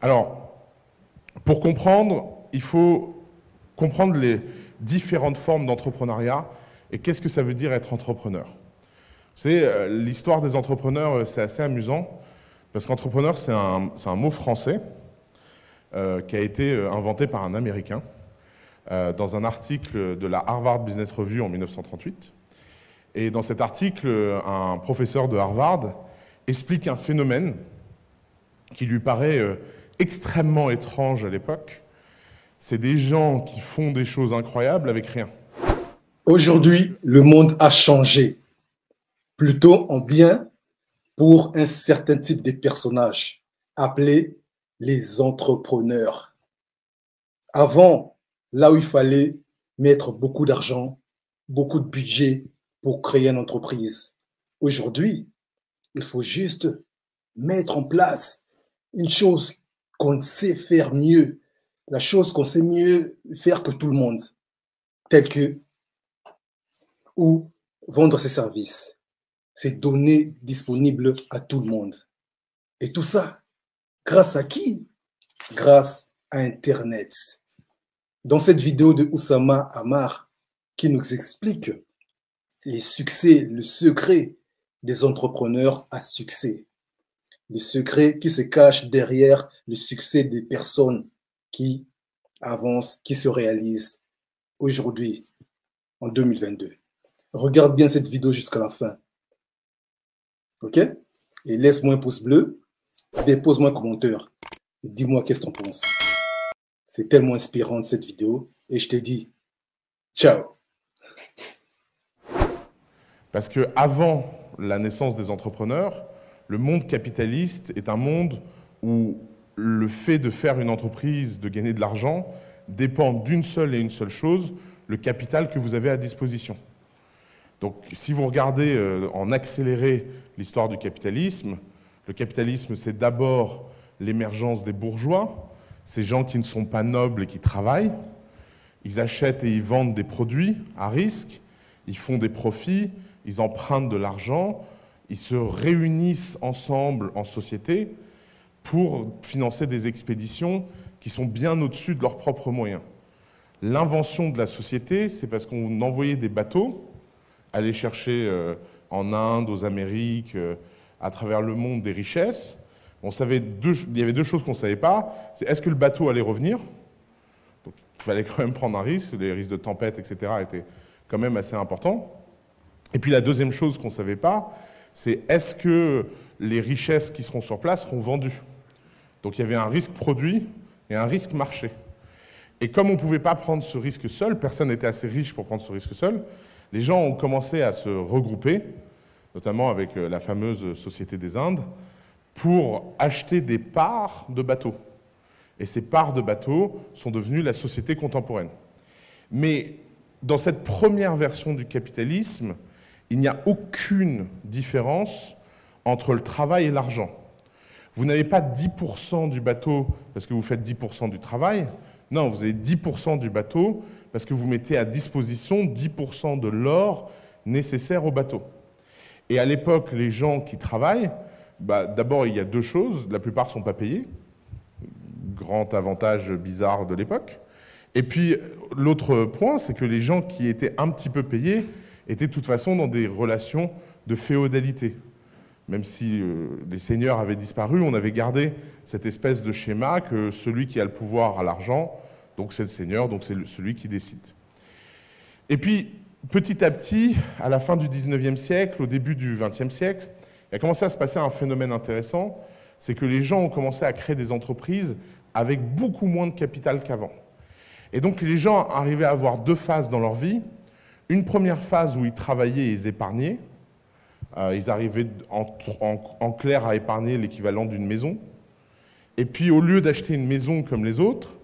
Alors, pour comprendre, il faut comprendre les différentes formes d'entrepreneuriat et qu'est-ce que ça veut dire être entrepreneur. Vous savez, l'histoire des entrepreneurs, c'est assez amusant, parce qu'entrepreneur, c'est un mot français qui a été inventé par un Américain dans un article de la Harvard Business Review en 1938. Et dans cet article, un professeur de Harvard explique un phénomène qui lui paraît extrêmement étrange à l'époque. C'est des gens qui font des choses incroyables avec rien. Aujourd'hui, le monde a changé, plutôt en bien pour un certain type de personnages, appelés les entrepreneurs. Avant, là où il fallait mettre beaucoup d'argent, beaucoup de budget pour créer une entreprise, aujourd'hui, il faut juste mettre en place une chose qu'on sait faire mieux, la chose qu'on sait mieux faire que tout le monde, telle que ou vendre ses services, ses données disponibles à tout le monde. Et tout ça, grâce à qui? Grâce à Internet. Dans cette vidéo de Oussama Ammar, qui nous explique les succès, le secret des entrepreneurs à succès, le secret qui se cache derrière le succès des personnes qui avancent, qui se réalisent aujourd'hui, en 2022. Regarde bien cette vidéo jusqu'à la fin. OK? Et laisse-moi un pouce bleu, dépose-moi un commentaire et dis-moi qu'est-ce que tu en penses. C'est tellement inspirant cette vidéo et je te dis ciao. Parce qu'avant la naissance des entrepreneurs, le monde capitaliste est un monde où le fait de faire une entreprise, de gagner de l'argent, dépend d'une seule et une seule chose, le capital que vous avez à disposition. Donc si vous regardez en accéléré l'histoire du capitalisme, le capitalisme c'est d'abord l'émergence des bourgeois, ces gens qui ne sont pas nobles et qui travaillent, ils achètent et ils vendent des produits à risque, ils font des profits, ils empruntent de l'argent, ils se réunissent ensemble en société pour financer des expéditions qui sont bien au-dessus de leurs propres moyens. L'invention de la société, c'est parce qu'on envoyait des bateaux aller chercher en Inde, aux Amériques, à travers le monde des richesses. Il y avait deux choses qu'on ne savait pas. C'est est-ce que le bateau allait revenir? Donc, il fallait quand même prendre un risque. Les risques de tempête, etc. étaient quand même assez importants. Et puis la deuxième chose qu'on ne savait pas, c'est est-ce que les richesses qui seront sur place seront vendues? Donc il y avait un risque produit et un risque marché. Et comme on ne pouvait pas prendre ce risque seul, personne n'était assez riche pour prendre ce risque seul, les gens ont commencé à se regrouper, notamment avec la fameuse Société des Indes, pour acheter des parts de bateaux. Et ces parts de bateaux sont devenues la société contemporaine. Mais dans cette première version du capitalisme, il n'y a aucune différence entre le travail et l'argent. Vous n'avez pas 10% du bateau parce que vous faites 10% du travail. Non, vous avez 10% du bateau parce que vous mettez à disposition 10% de l'or nécessaire au bateau. Et à l'époque, les gens qui travaillent, d'abord, il y a deux choses. La plupart ne sont pas payés. Grand avantage bizarre de l'époque. Et puis, l'autre point, c'est que les gens qui étaient un petit peu payés étaient de toute façon dans des relations de féodalité. Même si les seigneurs avaient disparu, on avait gardé cette espèce de schéma que celui qui a le pouvoir a l'argent, donc c'est le seigneur, donc c'est celui qui décide. Et puis, petit à petit, à la fin du 19e siècle, au début du 20e siècle, il a commencé à se passer un phénomène intéressant, c'est que les gens ont commencé à créer des entreprises avec beaucoup moins de capital qu'avant. Et donc les gens arrivaient à avoir deux phases dans leur vie. Une première phase où ils travaillaient et ils épargnaient. Ils arrivaient en clair à épargner l'équivalent d'une maison. Et puis au lieu d'acheter une maison comme les autres,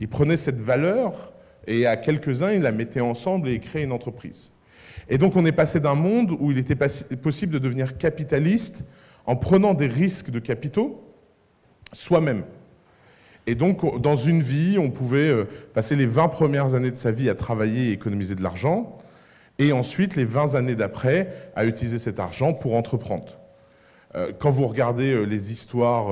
ils prenaient cette valeur et à quelques-uns, ils la mettaient ensemble et ils créaient une entreprise. Et donc on est passé d'un monde où il était possible de devenir capitaliste en prenant des risques de capitaux soi-même. Et donc dans une vie, on pouvait passer les 20 premières années de sa vie à travailler et économiser de l'argent, et ensuite les 20 années d'après à utiliser cet argent pour entreprendre. Quand vous regardez les histoires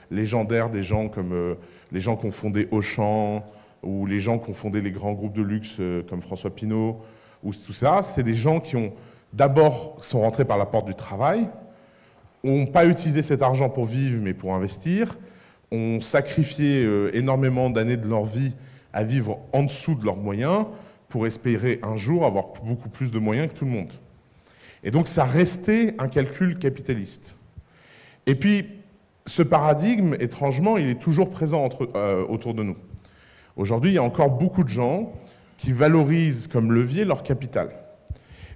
légendaires des gens comme les gens qui ont fondé Auchan, ou les gens qui ont fondé les grands groupes de luxe comme François Pinault, ou tout ça, c'est des gens qui ont d'abord sont rentrés par la porte du travail, n'ont pas utilisé cet argent pour vivre, mais pour investir, ont sacrifié énormément d'années de leur vie à vivre en dessous de leurs moyens pour espérer un jour avoir beaucoup plus de moyens que tout le monde. Et donc ça restait un calcul capitaliste. Et puis, ce paradigme, étrangement, il est toujours présent autour de nous. Aujourd'hui, il y a encore beaucoup de gens qui valorisent comme levier leur capital.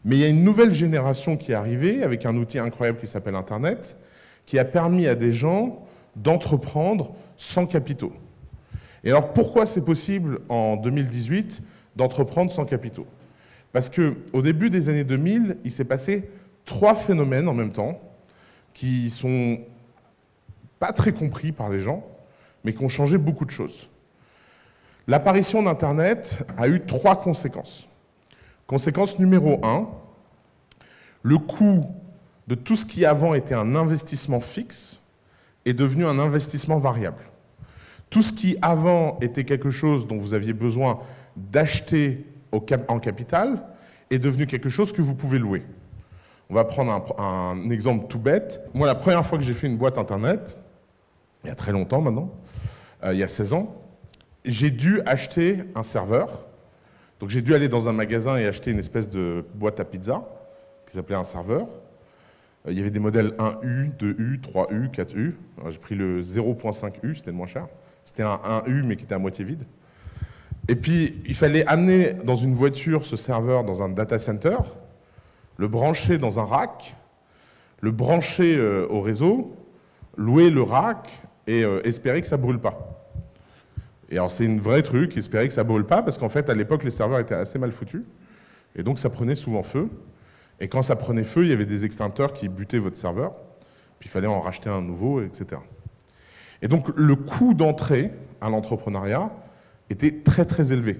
Mais il y a une nouvelle génération qui est arrivée avec un outil incroyable qui s'appelle Internet, qui a permis à des gens d'entreprendre sans capitaux. Et alors, pourquoi c'est possible en 2018 d'entreprendre sans capitaux? Parce qu'au début des années 2000, il s'est passé 3 phénomènes en même temps qui sont pas très compris par les gens, mais qui ont changé beaucoup de choses. L'apparition d'Internet a eu 3 conséquences. Conséquence numéro 1, le coût de tout ce qui avant était un investissement fixe est devenu un investissement variable. Tout ce qui avant était quelque chose dont vous aviez besoin d'acheter en capital est devenu quelque chose que vous pouvez louer. On va prendre un exemple tout bête. Moi, la première fois que j'ai fait une boîte Internet, il y a très longtemps maintenant, il y a 16 ans, j'ai dû acheter un serveur. Donc j'ai dû aller dans un magasin et acheter une espèce de boîte à pizza qui s'appelait un serveur. Il y avait des modèles 1U, 2U, 3U, 4U. J'ai pris le 0.5U, c'était le moins cher. C'était un 1U mais qui était à moitié vide. Et puis il fallait amener dans une voiture ce serveur dans un data center, le brancher dans un rack, le brancher au réseau, louer le rack et espérer que ça ne brûle pas. Et alors c'est un vrai truc, espérer que ça ne brûle pas, parce qu'en fait à l'époque les serveurs étaient assez mal foutus, et donc ça prenait souvent feu. Et quand ça prenait feu, il y avait des extincteurs qui butaient votre serveur, puis il fallait en racheter un nouveau, etc. Et donc le coût d'entrée à l'entrepreneuriat était très très élevé.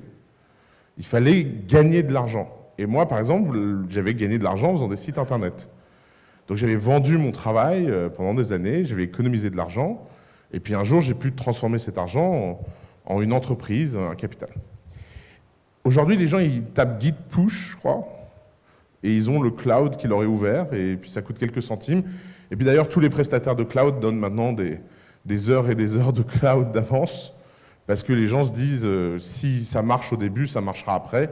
Il fallait gagner de l'argent. Et moi par exemple, j'avais gagné de l'argent en faisant des sites internet. Donc j'avais vendu mon travail pendant des années, j'avais économisé de l'argent, et puis un jour j'ai pu transformer cet argent en une entreprise, un capital. Aujourd'hui, les gens, ils tapent Git push, je crois, et ils ont le cloud qui leur est ouvert, et puis ça coûte quelques centimes. Et puis d'ailleurs, tous les prestataires de cloud donnent maintenant des heures et des heures de cloud d'avance, parce que les gens se disent, si ça marche au début, ça marchera après.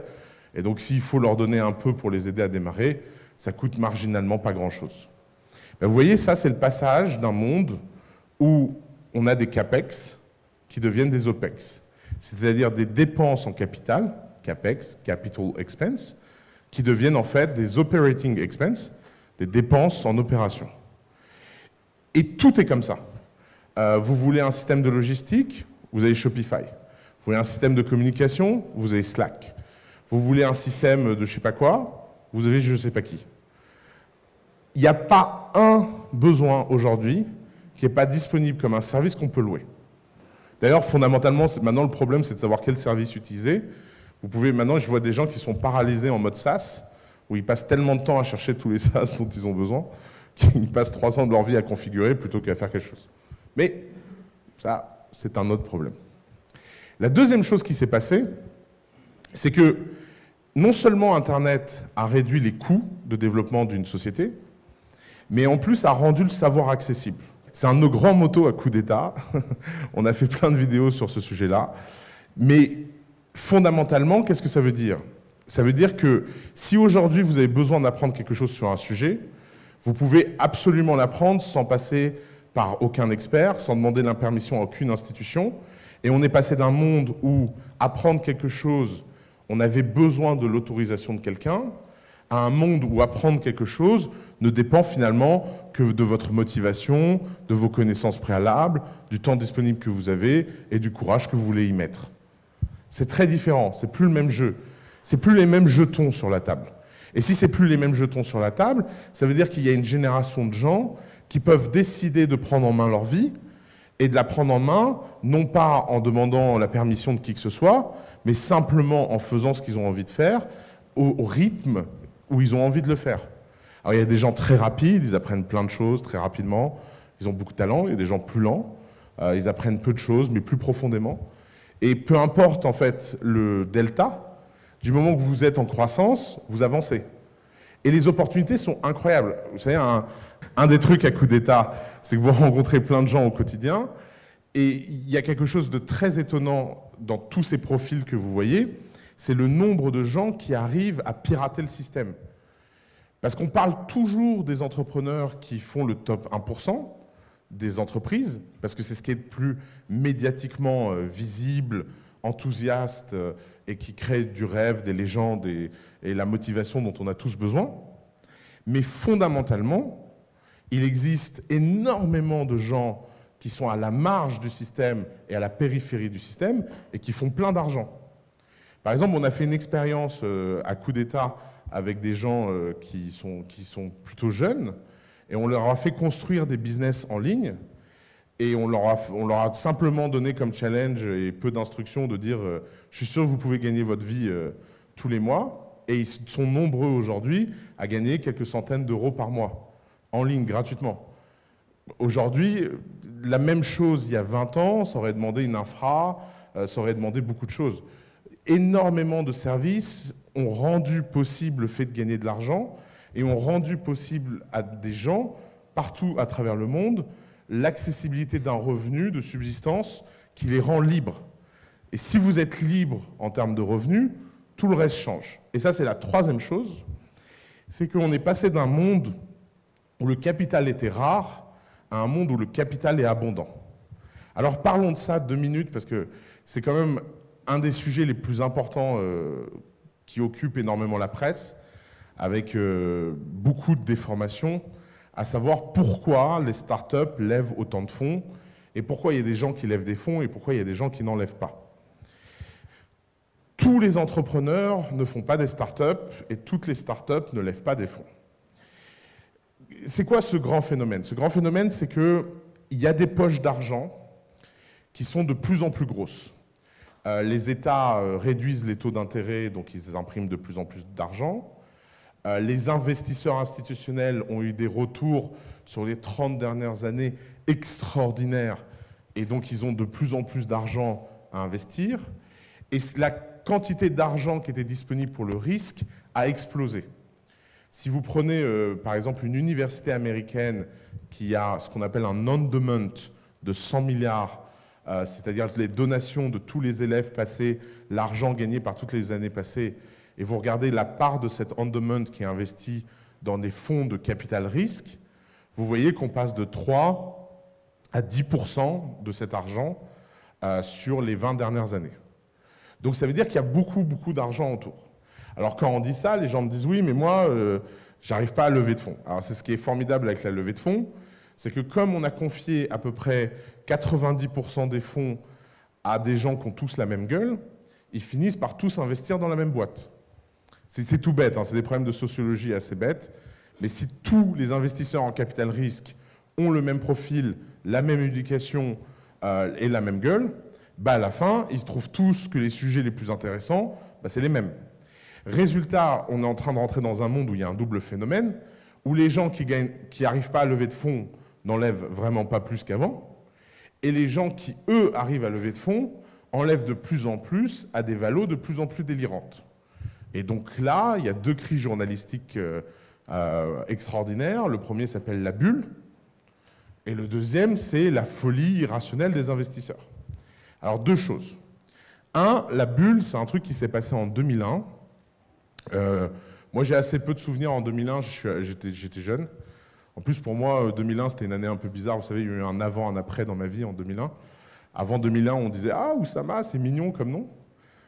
Et donc, s'il faut leur donner un peu pour les aider à démarrer, ça coûte marginalement pas grand-chose. Ben, vous voyez, ça, c'est le passage d'un monde où on a des CAPEX qui deviennent des OPEX, c'est-à-dire des dépenses en capital, CAPEX, Capital Expense, qui deviennent en fait des Operating Expense, des dépenses en opération. Et tout est comme ça. Vous voulez un système de logistique, vous avez Shopify. Vous voulez un système de communication, vous avez Slack. Vous voulez un système de je sais pas quoi, vous avez je sais pas qui. Il n'y a pas un besoin aujourd'hui qui n'est pas disponible comme un service qu'on peut louer. D'ailleurs, fondamentalement, maintenant le problème, c'est de savoir quel service utiliser. Vous pouvez, maintenant, je vois des gens qui sont paralysés en mode SaaS, où ils passent tellement de temps à chercher tous les SaaS dont ils ont besoin, qu'ils passent 3 ans de leur vie à configurer plutôt qu'à faire quelque chose. Mais ça, c'est un autre problème. La deuxième chose qui s'est passée, c'est que non seulement Internet a réduit les coûts de développement d'une société, mais en plus a rendu le savoir accessible. C'est un de nos grands motos à coup d'État. On a fait plein de vidéos sur ce sujet-là. Mais fondamentalement, qu'est-ce que ça veut dire? Ça veut dire que si aujourd'hui vous avez besoin d'apprendre quelque chose sur un sujet, vous pouvez absolument l'apprendre sans passer par aucun expert, sans demander la permission à aucune institution. Et on est passé d'un monde où apprendre quelque chose, on avait besoin de l'autorisation de quelqu'un, à un monde où apprendre quelque chose ne dépend finalement que de votre motivation, de vos connaissances préalables, du temps disponible que vous avez et du courage que vous voulez y mettre. C'est très différent, c'est plus le même jeu. C'est plus les mêmes jetons sur la table. Et si c'est plus les mêmes jetons sur la table, ça veut dire qu'il y a une génération de gens qui peuvent décider de prendre en main leur vie et de la prendre en main, non pas en demandant la permission de qui que ce soit, mais simplement en faisant ce qu'ils ont envie de faire, au rythme où ils ont envie de le faire. Alors il y a des gens très rapides, ils apprennent plein de choses très rapidement, ils ont beaucoup de talent, il y a des gens plus lents, ils apprennent peu de choses mais plus profondément. Et peu importe en fait le delta, du moment que vous êtes en croissance, vous avancez. Et les opportunités sont incroyables. Vous savez, un des trucs à coup d'État, c'est que vous rencontrez plein de gens au quotidien, et il y a quelque chose de très étonnant dans tous ces profils que vous voyez, c'est le nombre de gens qui arrivent à pirater le système. Parce qu'on parle toujours des entrepreneurs qui font le top 1% des entreprises, parce que c'est ce qui est le plus médiatiquement visible, enthousiaste, et qui crée du rêve, des légendes et la motivation dont on a tous besoin. Mais fondamentalement, il existe énormément de gens qui sont à la marge du système et à la périphérie du système et qui font plein d'argent. Par exemple, on a fait une expérience à coup d'État avec des gens qui sont plutôt jeunes et on leur a fait construire des business en ligne et on leur a simplement donné comme challenge et peu d'instructions de dire je suis sûr que vous pouvez gagner votre vie tous les mois et ils sont nombreux aujourd'hui à gagner quelques centaines d'euros par mois en ligne gratuitement. Aujourd'hui, la même chose il y a 20 ans, ça aurait demandé une infra, ça aurait demandé beaucoup de choses. Énormément de services ont rendu possible le fait de gagner de l'argent et ont rendu possible à des gens, partout à travers le monde, l'accessibilité d'un revenu de subsistance qui les rend libres. Et si vous êtes libre en termes de revenus, tout le reste change. Et ça, c'est la troisième chose, c'est qu'on est passé d'un monde où le capital était rare à un monde où le capital est abondant. Alors parlons de ça 2 minutes, parce que c'est quand même un des sujets les plus importants qui occupent énormément la presse, avec beaucoup de déformations, à savoir pourquoi les startups lèvent autant de fonds, et pourquoi il y a des gens qui lèvent des fonds, et pourquoi il y a des gens qui n'en lèvent pas. Tous les entrepreneurs ne font pas des startups, et toutes les startups ne lèvent pas des fonds. C'est quoi ce grand phénomène? Ce grand phénomène, c'est qu'il y a des poches d'argent qui sont de plus en plus grosses. Les États réduisent les taux d'intérêt, donc ils impriment de plus en plus d'argent. Les investisseurs institutionnels ont eu des retours sur les 30 dernières années extraordinaires, et donc ils ont de plus en plus d'argent à investir. Et la quantité d'argent qui était disponible pour le risque a explosé. Si vous prenez par exemple une université américaine qui a ce qu'on appelle un endowment de 100 milliards, c'est-à-dire les donations de tous les élèves passés, l'argent gagné par toutes les années passées, et vous regardez la part de cet endowment qui est investi dans des fonds de capital risque, vous voyez qu'on passe de 3 à 10% de cet argent sur les 20 dernières années. Donc ça veut dire qu'il y a beaucoup, beaucoup d'argent autour. Alors quand on dit ça, les gens me disent « oui, mais moi, j'arrive pas à lever de fonds ». Alors c'est ce qui est formidable avec la levée de fonds, c'est que comme on a confié à peu près 90% des fonds à des gens qui ont tous la même gueule, ils finissent par tous investir dans la même boîte. C'est tout bête, hein, c'est des problèmes de sociologie assez bêtes, mais si tous les investisseurs en capital risque ont le même profil, la même éducation et la même gueule, bah à la fin, ils se trouvent tous que les sujets les plus intéressants, bah c'est les mêmes. Résultat, on est en train de rentrer dans un monde où il y a un double phénomène, où les gens qui n'arrivent pas à lever de fonds n'enlèvent vraiment pas plus qu'avant, et les gens qui, eux, arrivent à lever de fonds, enlèvent de plus en plus à des valos de plus en plus délirantes. Et donc là, il y a 2 cris journalistiques extraordinaires. Le premier s'appelle la bulle, et le deuxième, c'est la folie irrationnelle des investisseurs. Alors 2 choses. 1, la bulle, c'est un truc qui s'est passé en 2001. Moi, j'ai assez peu de souvenirs en 2001, j'étais jeune. En plus, pour moi, 2001, c'était une année un peu bizarre. Vous savez, il y a eu un avant, un après dans ma vie en 2001. Avant 2001, on disait « Ah, Oussama, c'est mignon comme nom ».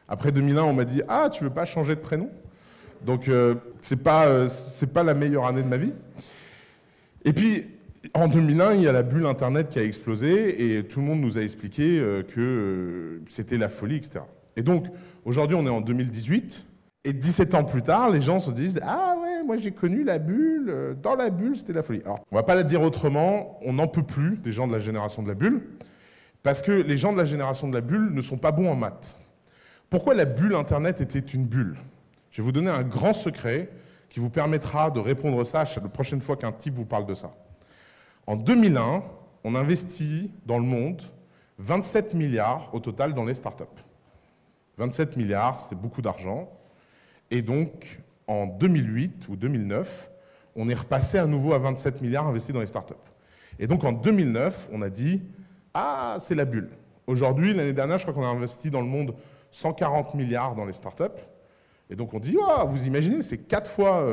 Après 2001, on m'a dit « Ah, tu veux pas changer de prénom ?» Donc, c'est pas la meilleure année de ma vie. Et puis, en 2001, il y a la bulle Internet qui a explosé et tout le monde nous a expliqué que c'était la folie, etc. Et donc, aujourd'hui, on est en 2018. Et 17 ans plus tard, les gens se disent « Ah ouais, moi j'ai connu la bulle, dans la bulle, c'était la folie ». Alors, on va pas la dire autrement, on n'en peut plus des gens de la génération de la bulle, parce que les gens de la génération de la bulle ne sont pas bons en maths. Pourquoi la bulle Internet était une bulle? Je vais vous donner un grand secret qui vous permettra de répondre à ça la prochaine fois qu'un type vous parle de ça. En 2001, on investit dans le monde 27 milliards au total dans les startups. 27 milliards, c'est beaucoup d'argent. Et donc, en 2008 ou 2009, on est repassé à nouveau à 27 milliards investis dans les startups. Et donc, en 2009, on a dit « Ah, c'est la bulle ». Aujourd'hui, l'année dernière, je crois qu'on a investi dans le monde 140 milliards dans les startups. Et donc, on dit « Ah, vous imaginez, c'est 4 fois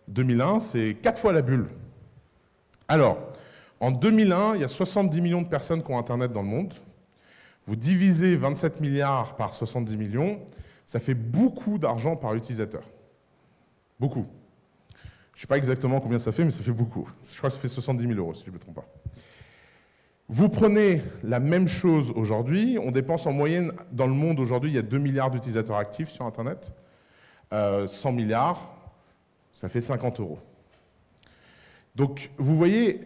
2001, c'est 4 fois la bulle ». Alors, en 2001, il y a 70 millions de personnes qui ont Internet dans le monde. Vous divisez 27 milliards par 70 millions, ça fait beaucoup d'argent par utilisateur. Beaucoup. Je ne sais pas exactement combien ça fait, mais ça fait beaucoup. Je crois que ça fait 70 000 €, si je ne me trompe pas. Vous prenez la même chose aujourd'hui, on dépense en moyenne, dans le monde aujourd'hui, il y a 2 milliards d'utilisateurs actifs sur Internet. 100 milliards, ça fait 50 €. Donc, vous voyez,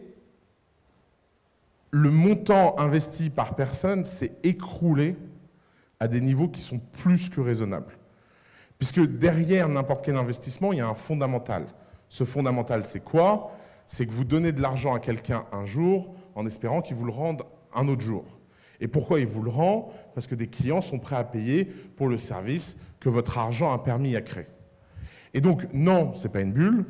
le montant investi par personne s'est écroulé à des niveaux qui sont plus que raisonnables. Puisque derrière n'importe quel investissement, il y a un fondamental. Ce fondamental, c'est quoi? C'est que vous donnez de l'argent à quelqu'un un jour en espérant qu'il vous le rende un autre jour. Et pourquoi il vous le rend? Parce que des clients sont prêts à payer pour le service que votre argent a permis à créer. Et donc, non, ce n'est pas une bulle.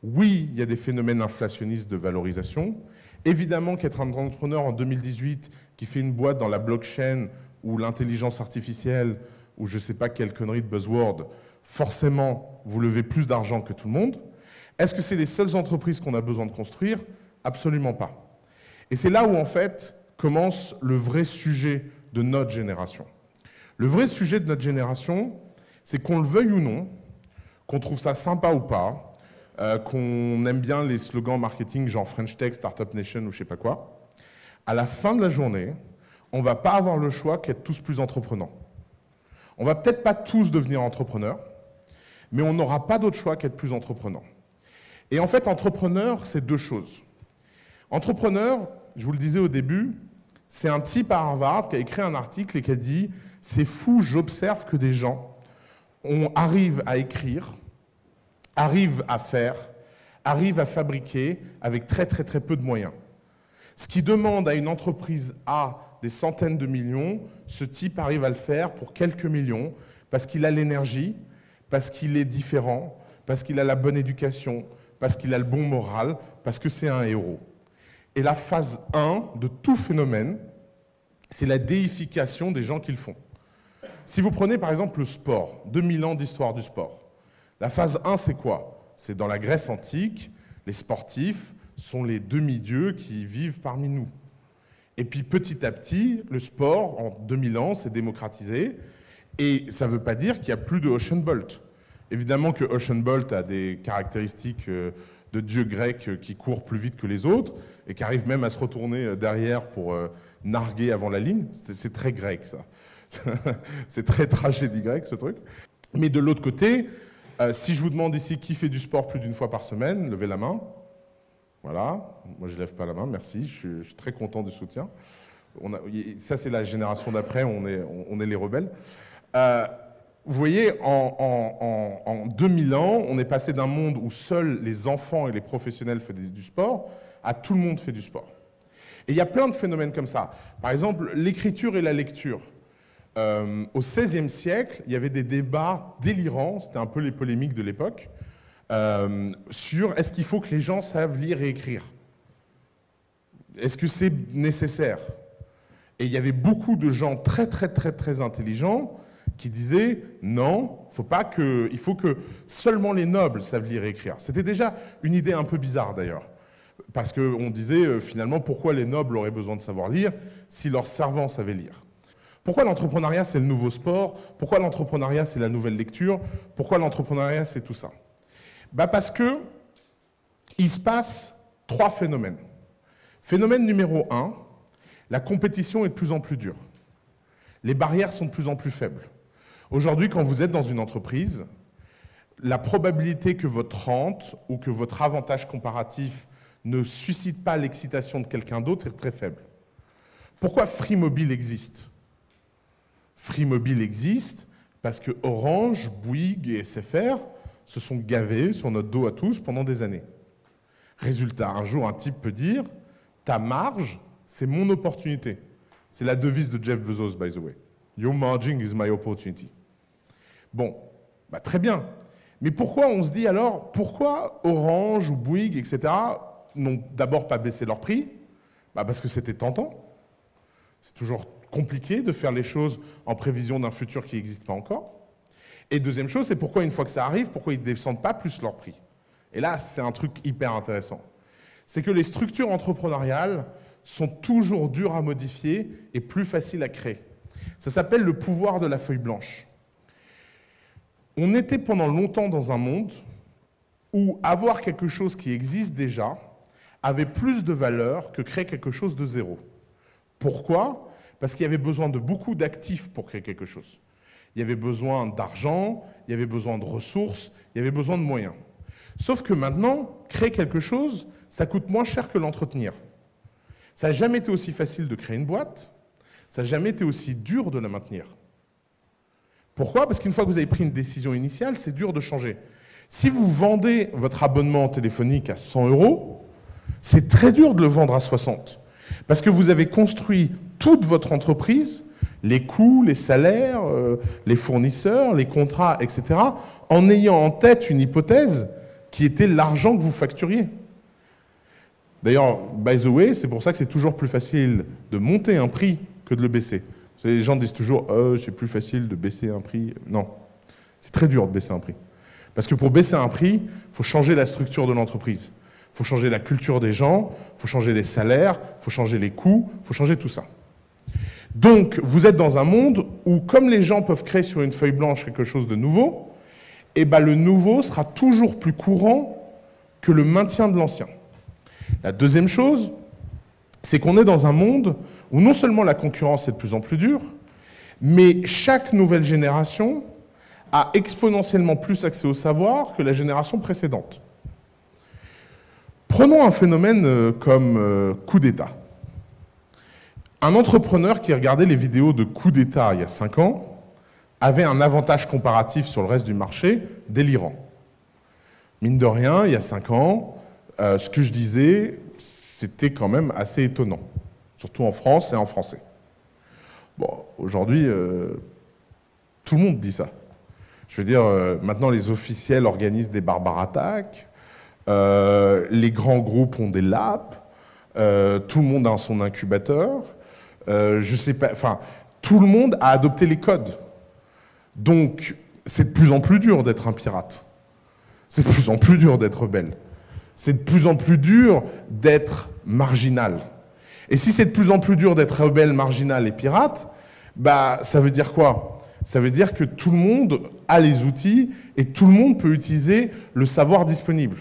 Oui, il y a des phénomènes inflationnistes de valorisation. Évidemment qu'être un entrepreneur en 2018 qui fait une boîte dans la blockchain ou l'intelligence artificielle ou je ne sais pas quelle connerie de buzzword, forcément, vous levez plus d'argent que tout le monde. Est-ce que c'est les seules entreprises qu'on a besoin de construire? Absolument pas. Et c'est là où, en fait, commence le vrai sujet de notre génération. Le vrai sujet de notre génération, c'est qu'on le veuille ou non, qu'on trouve ça sympa ou pas, qu'on aime bien les slogans marketing genre French Tech, Startup Nation ou je sais pas quoi, à la fin de la journée, on ne va pas avoir le choix qu'être tous plus entreprenants. On va peut-être pas tous devenir entrepreneurs, mais on n'aura pas d'autre choix qu'être plus entreprenants. Et en fait, entrepreneur, c'est deux choses. Entrepreneur, je vous le disais au début, c'est un type à Harvard qui a écrit un article et qui a dit « C'est fou, j'observe que des gens arrivent à écrire, arrivent à faire, arrivent à fabriquer avec très peu de moyens. Ce qui demande à une entreprise A des centaines de millions, ce type arrive à le faire pour quelques millions parce qu'il a l'énergie, parce qu'il est différent, parce qu'il a la bonne éducation, parce qu'il a le bon moral, parce que c'est un héros. » Et la phase 1 de tout phénomène, c'est la déification des gens qui le font. Si vous prenez par exemple le sport, 2000 ans d'histoire du sport, la phase 1, c'est quoi? C'est dans la Grèce antique, les sportifs sont les demi-dieux qui vivent parmi nous. Et puis petit à petit, le sport, en 2000 ans, s'est démocratisé. Et ça ne veut pas dire qu'il n'y a plus de Usain Bolt. Évidemment que Usain Bolt a des caractéristiques de dieu grec qui court plus vite que les autres et qui arrive même à se retourner derrière pour narguer avant la ligne. C'est très grec, ça. C'est très tragédie grecque, ce truc. Mais de l'autre côté, si je vous demande ici qui fait du sport plus d'une fois par semaine, levez la main. Voilà, moi je ne lève pas la main, merci, je suis très content du soutien. Ça c'est la génération d'après, on est les rebelles. Vous voyez, en 2000 ans, on est passé d'un monde où seuls les enfants et les professionnels faisaient du sport à tout le monde fait du sport. Et il y a plein de phénomènes comme ça. Par exemple, l'écriture et la lecture. Au XVIe siècle, il y avait des débats délirants, c'était un peu les polémiques de l'époque, sur est-ce qu'il faut que les gens savent lire et écrire? Est-ce que c'est nécessaire? Et il y avait beaucoup de gens très intelligents qui disaient non, il faut que seulement les nobles savent lire et écrire. C'était déjà une idée un peu bizarre d'ailleurs. Parce qu'on disait finalement pourquoi les nobles auraient besoin de savoir lire si leurs servants savaient lire. Pourquoi l'entrepreneuriat c'est le nouveau sport? Pourquoi l'entrepreneuriat c'est la nouvelle lecture? Pourquoi l'entrepreneuriat c'est tout ça? Parce que il se passe 3 phénomènes. Phénomène numéro 1, la compétition est de plus en plus dure. Les barrières sont de plus en plus faibles. Aujourd'hui, quand vous êtes dans une entreprise, la probabilité que votre rente ou que votre avantage comparatif ne suscite pas l'excitation de quelqu'un d'autre est très faible. Pourquoi Free Mobile existe? Free Mobile existe parce que Orange, Bouygues et SFR se sont gavés sur notre dos à tous pendant des années. Résultat, un jour, un type peut dire « ta marge, c'est mon opportunité ». C'est la devise de Jeff Bezos, by the way. « Your margin is my opportunity ». Bon, bah très bien. Mais pourquoi on se dit alors, pourquoi Orange ou Bouygues, etc., n'ont d'abord pas baissé leur prix? Bah parce que c'était tentant. C'est toujours compliqué de faire les choses en prévision d'un futur qui n'existe pas encore. Et deuxième chose, c'est pourquoi une fois que ça arrive, pourquoi ils ne descendent pas plus leur prix. Et là, c'est un truc hyper intéressant. C'est que les structures entrepreneuriales sont toujours dures à modifier et plus faciles à créer. Ça s'appelle le pouvoir de la feuille blanche. On était pendant longtemps dans un monde où avoir quelque chose qui existe déjà avait plus de valeur que créer quelque chose de zéro. Pourquoi? Parce qu'il y avait besoin de beaucoup d'actifs pour créer quelque chose. Il y avait besoin d'argent, il y avait besoin de ressources, il y avait besoin de moyens. Sauf que maintenant, créer quelque chose, ça coûte moins cher que l'entretenir. Ça n'a jamais été aussi facile de créer une boîte, ça n'a jamais été aussi dur de la maintenir. Pourquoi? Parce qu'une fois que vous avez pris une décision initiale, c'est dur de changer. Si vous vendez votre abonnement téléphonique à 100 €, c'est très dur de le vendre à 60. Parce que vous avez construit toute votre entreprise, les coûts, les salaires, les fournisseurs, les contrats, etc., en ayant en tête une hypothèse qui était l'argent que vous facturiez. D'ailleurs, by the way, c'est pour ça que c'est toujours plus facile de monter un prix que de le baisser. Les gens disent toujours « c'est plus facile de baisser un prix ». Non, c'est très dur de baisser un prix. Parce que pour baisser un prix, il faut changer la structure de l'entreprise. Il faut changer la culture des gens, il faut changer les salaires, il faut changer les coûts, il faut changer tout ça. Donc, vous êtes dans un monde où, comme les gens peuvent créer sur une feuille blanche quelque chose de nouveau, eh ben, le nouveau sera toujours plus courant que le maintien de l'ancien. La deuxième chose, c'est qu'on est dans un monde où non seulement la concurrence est de plus en plus dure, mais chaque nouvelle génération a exponentiellement plus accès au savoir que la génération précédente. Prenons un phénomène comme coup d'État. Un entrepreneur qui regardait les vidéos de coup d'État il y a 5 ans avait un avantage comparatif sur le reste du marché délirant. Mine de rien, il y a 5 ans, ce que je disais, c'était quand même assez étonnant. Surtout en France et en français. Bon, aujourd'hui, tout le monde dit ça. Je veux dire, maintenant les officiels organisent des barbares attaques, les grands groupes ont des labs, tout le monde a son incubateur, je sais pas, enfin, tout le monde a adopté les codes. Donc, c'est de plus en plus dur d'être un pirate. C'est de plus en plus dur d'être rebelle. C'est de plus en plus dur d'être marginal. Et si c'est de plus en plus dur d'être rebelle, marginal et pirate, bah, ça veut dire quoi? Ça veut dire que tout le monde a les outils et tout le monde peut utiliser le savoir disponible.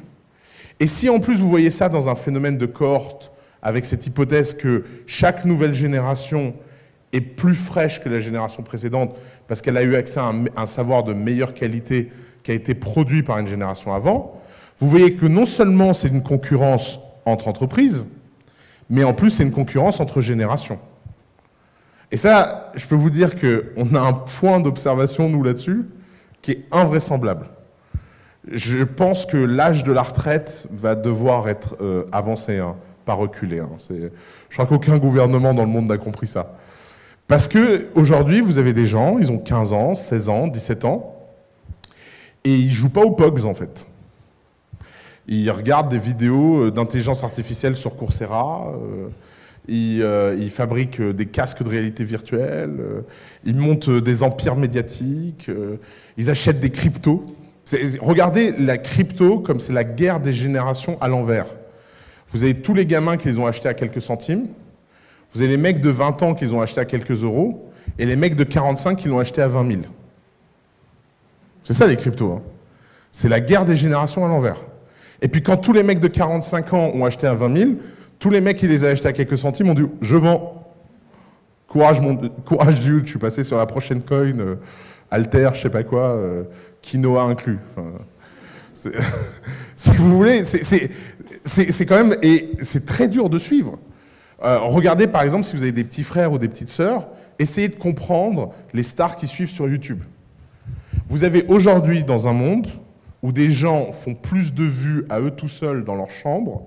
Et si en plus vous voyez ça dans un phénomène de cohorte, avec cette hypothèse que chaque nouvelle génération est plus fraîche que la génération précédente parce qu'elle a eu accès à un savoir de meilleure qualité qui a été produit par une génération avant, vous voyez que non seulement c'est une concurrence entre entreprises, mais en plus c'est une concurrence entre générations. Et ça, je peux vous dire qu'on a un point d'observation, nous, là-dessus, qui est invraisemblable. Je pense que l'âge de la retraite va devoir être avancé, hein, pas reculé. Hein. Je crois qu'aucun gouvernement dans le monde n'a compris ça. Parce qu'aujourd'hui, vous avez des gens, ils ont 15 ans, 16 ans, 17 ans, et ils ne jouent pas aux POGs, en fait. Ils regardent des vidéos d'intelligence artificielle sur Coursera, ils fabriquent des casques de réalité virtuelle, ils montent des empires médiatiques, ils achètent des cryptos. Regardez la crypto comme c'est la guerre des générations à l'envers. Vous avez tous les gamins qui les ont achetés à quelques centimes, vous avez les mecs de 20 ans qui les ont achetés à quelques euros, et les mecs de 45 qui l'ont acheté à 20 000. C'est ça les cryptos. Hein. C'est la guerre des générations à l'envers. Et puis quand tous les mecs de 45 ans ont acheté à 20 000, tous les mecs qui les ont achetés à quelques centimes ont dit « je vends ». Courage dude, je suis passé sur la prochaine coin, Alter, je sais pas quoi, quinoa inclus. Enfin, si vous voulez, c'est quand même... Et c'est très dur de suivre. Regardez par exemple si vous avez des petits frères ou des petites sœurs, essayez de comprendre les stars qui suivent sur YouTube. Vous avez aujourd'hui dans un monde où des gens font plus de vues à eux tout seuls dans leur chambre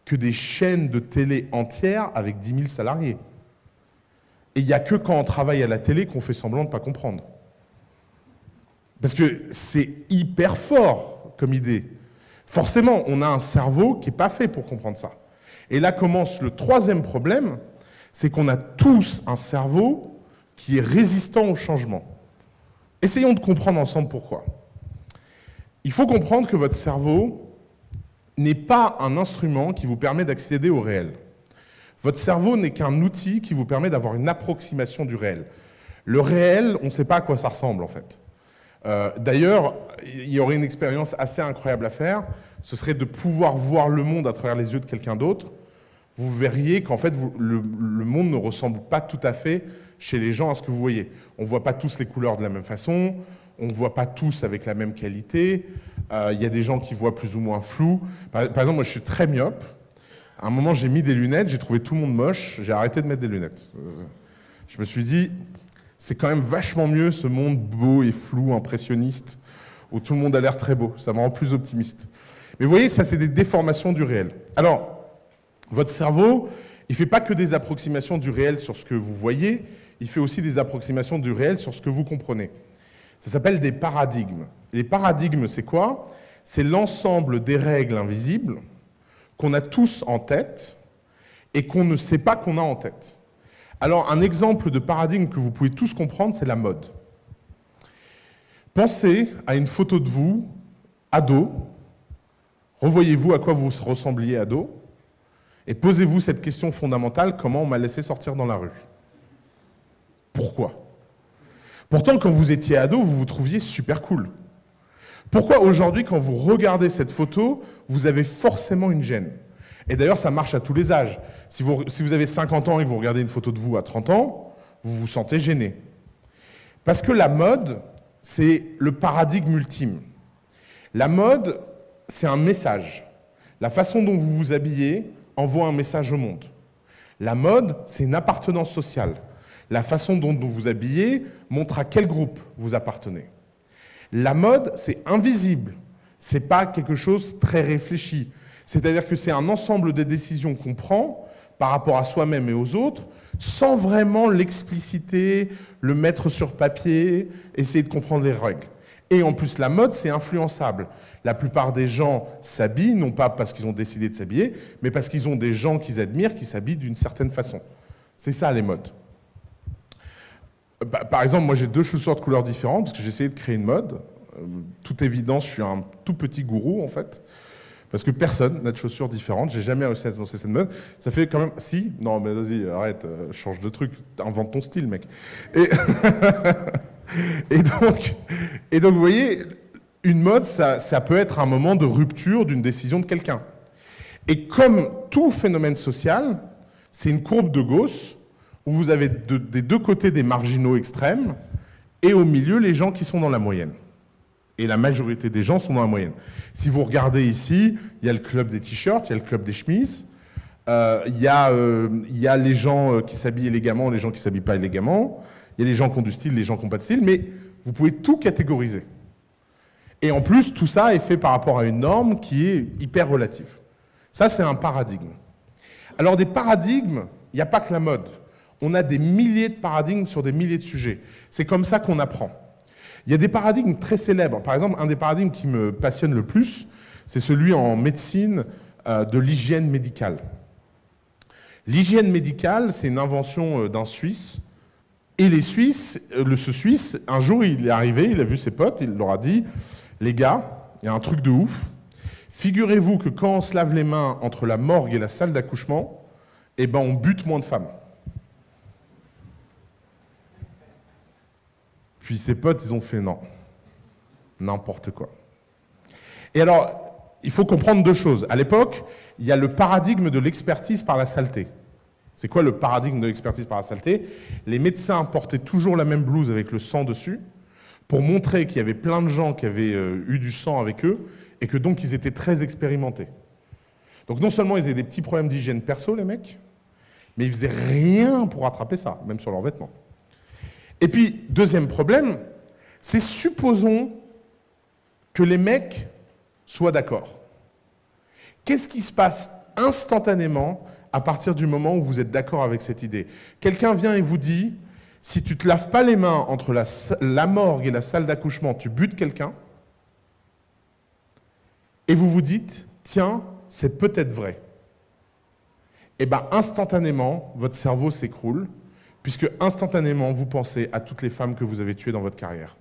que des chaînes de télé entières avec 10 000 salariés. Et il n'y a que quand on travaille à la télé qu'on fait semblant de ne pas comprendre. Parce que c'est hyper fort comme idée. Forcément, on a un cerveau qui n'est pas fait pour comprendre ça. Et là commence le troisième problème, c'est qu'on a tous un cerveau qui est résistant au changement. Essayons de comprendre ensemble pourquoi. Il faut comprendre que votre cerveau n'est pas un instrument qui vous permet d'accéder au réel. Votre cerveau n'est qu'un outil qui vous permet d'avoir une approximation du réel. Le réel, on ne sait pas à quoi ça ressemble en fait. D'ailleurs, il y aurait une expérience assez incroyable à faire, ce serait de pouvoir voir le monde à travers les yeux de quelqu'un d'autre. Vous verriez qu'en fait, le monde ne ressemble pas tout à fait chez les gens à ce que vous voyez. On ne voit pas tous les couleurs de la même façon, on ne voit pas tous avec la même qualité, il y a des gens qui voient plus ou moins flou. Par exemple, moi je suis très myope. À un moment, j'ai mis des lunettes, j'ai trouvé tout le monde moche, j'ai arrêté de mettre des lunettes. Je me suis dit, c'est quand même vachement mieux ce monde beau et flou, impressionniste, où tout le monde a l'air très beau. Ça me rend plus optimiste. Mais vous voyez, ça c'est des déformations du réel. Alors, votre cerveau, il ne fait pas que des approximations du réel sur ce que vous voyez, il fait aussi des approximations du réel sur ce que vous comprenez. Ça s'appelle des paradigmes. Et les paradigmes, c'est quoi? C'est l'ensemble des règles invisibles qu'on a tous en tête et qu'on ne sait pas qu'on a en tête. Alors, un exemple de paradigme que vous pouvez tous comprendre, c'est la mode. Pensez à une photo de vous, ado, revoyez-vous à quoi vous ressembliez ado, et posez-vous cette question fondamentale, comment on m'a laissé sortir dans la rue? Pourquoi? Pourtant, quand vous étiez ado, vous vous trouviez super cool. Pourquoi aujourd'hui, quand vous regardez cette photo, vous avez forcément une gêne? Et d'ailleurs, ça marche à tous les âges. Si vous avez 50 ans et que vous regardez une photo de vous à 30 ans, vous vous sentez gêné. Parce que la mode, c'est le paradigme ultime. La mode, c'est un message. La façon dont vous vous habillez envoie un message au monde. La mode, c'est une appartenance sociale. La façon dont vous vous habillez montre à quel groupe vous appartenez. La mode, c'est invisible. Ce n'est pas quelque chose de très réfléchi. C'est-à-dire que c'est un ensemble de décisions qu'on prend par rapport à soi-même et aux autres, sans vraiment l'expliciter, le mettre sur papier, essayer de comprendre les règles. Et en plus, la mode, c'est influençable. La plupart des gens s'habillent, non pas parce qu'ils ont décidé de s'habiller, mais parce qu'ils ont des gens qu'ils admirent qui s'habillent d'une certaine façon. C'est ça, les modes. Par exemple, moi j'ai deux chaussures de couleurs différentes parce que j'ai essayé de créer une mode. Toute évidence, je suis un tout petit gourou en fait. Parce que personne n'a de chaussures différentes. J'ai jamais réussi à lancer cette mode. Ça fait quand même... Si? Non, mais vas-y, arrête, change de truc. Invente ton style, mec. Et donc, vous voyez, une mode, ça peut être un moment de rupture d'une décision de quelqu'un. Et comme tout phénomène social, c'est une courbe de Gauss où vous avez des deux côtés des marginaux extrêmes et au milieu les gens qui sont dans la moyenne. Et la majorité des gens sont dans la moyenne. Si vous regardez ici, il y a le club des t-shirts, il y a le club des chemises, il y a les gens qui s'habillent élégamment, les gens qui ne s'habillent pas élégamment, il y a les gens qui ont du style, les gens qui n'ont pas de style, mais vous pouvez tout catégoriser. Et en plus, tout ça est fait par rapport à une norme qui est hyper relative. Ça, c'est un paradigme. Alors des paradigmes, il n'y a pas que la mode. On a des milliers de paradigmes sur des milliers de sujets. C'est comme ça qu'on apprend. Il y a des paradigmes très célèbres. Par exemple, un des paradigmes qui me passionne le plus, c'est celui en médecine de l'hygiène médicale. L'hygiène médicale, c'est une invention d'un Suisse. Et les Suisses, ce Suisse, un jour, il est arrivé, il a vu ses potes, il leur a dit « Les gars, il y a un truc de ouf. Figurez-vous que quand on se lave les mains entre la morgue et la salle d'accouchement, eh ben, on bute moins de femmes. » Puis ses potes, ils ont fait non. N'importe quoi. Et alors, il faut comprendre deux choses. À l'époque, il y a le paradigme de l'expertise par la saleté. C'est quoi le paradigme de l'expertise par la saleté? Les médecins portaient toujours la même blouse avec le sang dessus pour montrer qu'il y avait plein de gens qui avaient eu du sang avec eux et que donc ils étaient très expérimentés. Donc non seulement ils avaient des petits problèmes d'hygiène perso, les mecs, mais ils faisaient rien pour rattraper ça, même sur leurs vêtements. Et puis, deuxième problème, c'est supposons que les mecs soient d'accord. Qu'est-ce qui se passe instantanément à partir du moment où vous êtes d'accord avec cette idée? Quelqu'un vient et vous dit, si tu ne te laves pas les mains entre la morgue et la salle d'accouchement, tu butes quelqu'un, et vous vous dites, tiens, c'est peut-être vrai. Et bien, instantanément, votre cerveau s'écroule, puisque instantanément, vous pensez à toutes les femmes que vous avez tuées dans votre carrière.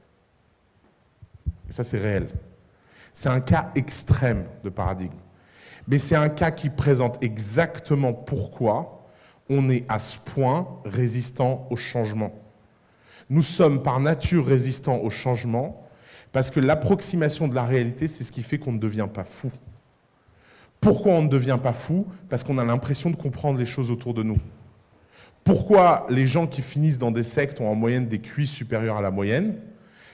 Et ça, c'est réel. C'est un cas extrême de paradigme. Mais c'est un cas qui présente exactement pourquoi on est à ce point résistant au changement. Nous sommes par nature résistants au changement parce que l'approximation de la réalité, c'est ce qui fait qu'on ne devient pas fou. Pourquoi on ne devient pas fou? Parce qu'on a l'impression de comprendre les choses autour de nous. Pourquoi les gens qui finissent dans des sectes ont en moyenne des QI supérieurs à la moyenne?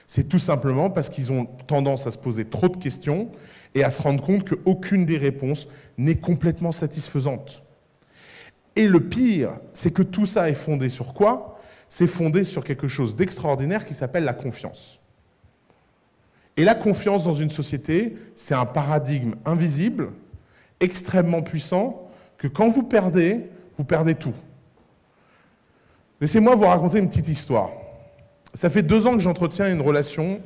C'est tout simplement parce qu'ils ont tendance à se poser trop de questions et à se rendre compte qu'aucune des réponses n'est complètement satisfaisante. Et le pire, c'est que tout ça est fondé sur quoi? C'est fondé sur quelque chose d'extraordinaire qui s'appelle la confiance. Et la confiance dans une société, c'est un paradigme invisible, extrêmement puissant, que quand vous perdez tout. Laissez-moi vous raconter une petite histoire. Ça fait 2 ans que j'entretiens une relation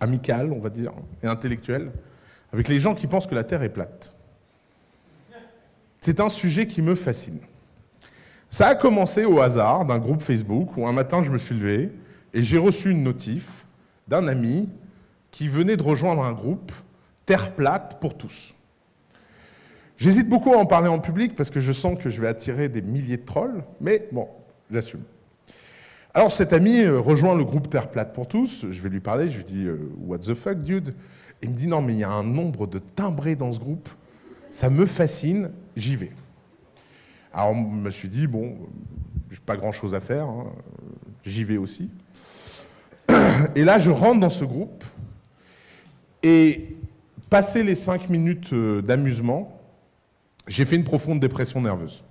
amicale, on va dire, et intellectuelle, avec les gens qui pensent que la Terre est plate. C'est un sujet qui me fascine. Ça a commencé au hasard d'un groupe Facebook où un matin je me suis levé et j'ai reçu une notif d'un ami qui venait de rejoindre un groupe Terre plate pour tous. J'hésite beaucoup à en parler en public parce que je sens que je vais attirer des milliers de trolls, mais bon, j'assume. Alors cet ami rejoint le groupe Terre plate pour tous, je vais lui parler, je lui dis « What the fuck, dude ?» Il me dit « Non, mais il y a un nombre de timbrés dans ce groupe, ça me fascine, j'y vais. » Alors je me suis dit « Bon, j'ai pas grand-chose à faire, hein, j'y vais aussi. » Et là, je rentre dans ce groupe, et passé les 5 minutes d'amusement, j'ai fait une profonde dépression nerveuse.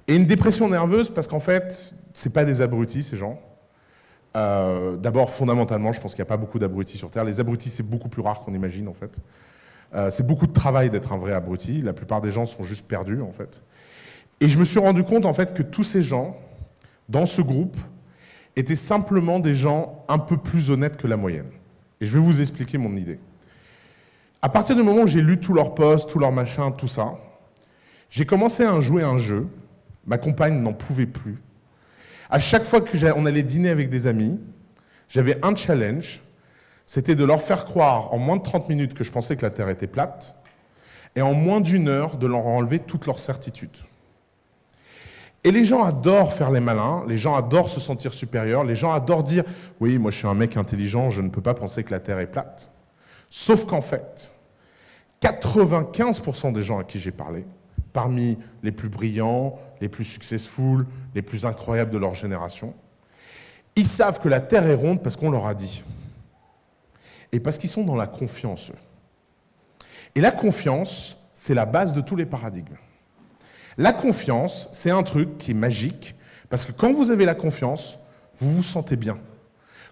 Et une dépression nerveuse parce qu'en fait, c'est pas des abrutis, ces gens. D'abord, fondamentalement, je pense qu'il n'y a pas beaucoup d'abrutis sur Terre. Les abrutis, c'est beaucoup plus rare qu'on imagine, en fait. C'est beaucoup de travail d'être un vrai abruti. La plupart des gens sont juste perdus, en fait. Et je me suis rendu compte, en fait, que tous ces gens, dans ce groupe, étaient simplement des gens un peu plus honnêtes que la moyenne. Et je vais vous expliquer mon idée. À partir du moment où j'ai lu tous leurs posts, tous leurs machins, tout ça, j'ai commencé à jouer un jeu. Ma compagne n'en pouvait plus. À chaque fois qu'on allait dîner avec des amis, j'avais un challenge, c'était de leur faire croire en moins de 30 minutes que je pensais que la Terre était plate, et en moins d'1 heure de leur enlever toutes leurs certitudes. Et les gens adorent faire les malins, les gens adorent se sentir supérieurs, les gens adorent dire « Oui, moi je suis un mec intelligent, je ne peux pas penser que la Terre est plate. » Sauf qu'en fait, 95% des gens à qui j'ai parlé, parmi les plus brillants, les plus successful, les plus incroyables de leur génération, ils savent que la Terre est ronde parce qu'on leur a dit. Et parce qu'ils sont dans la confiance, eux. Et la confiance, c'est la base de tous les paradigmes. La confiance, c'est un truc qui est magique, parce que quand vous avez la confiance, vous vous sentez bien.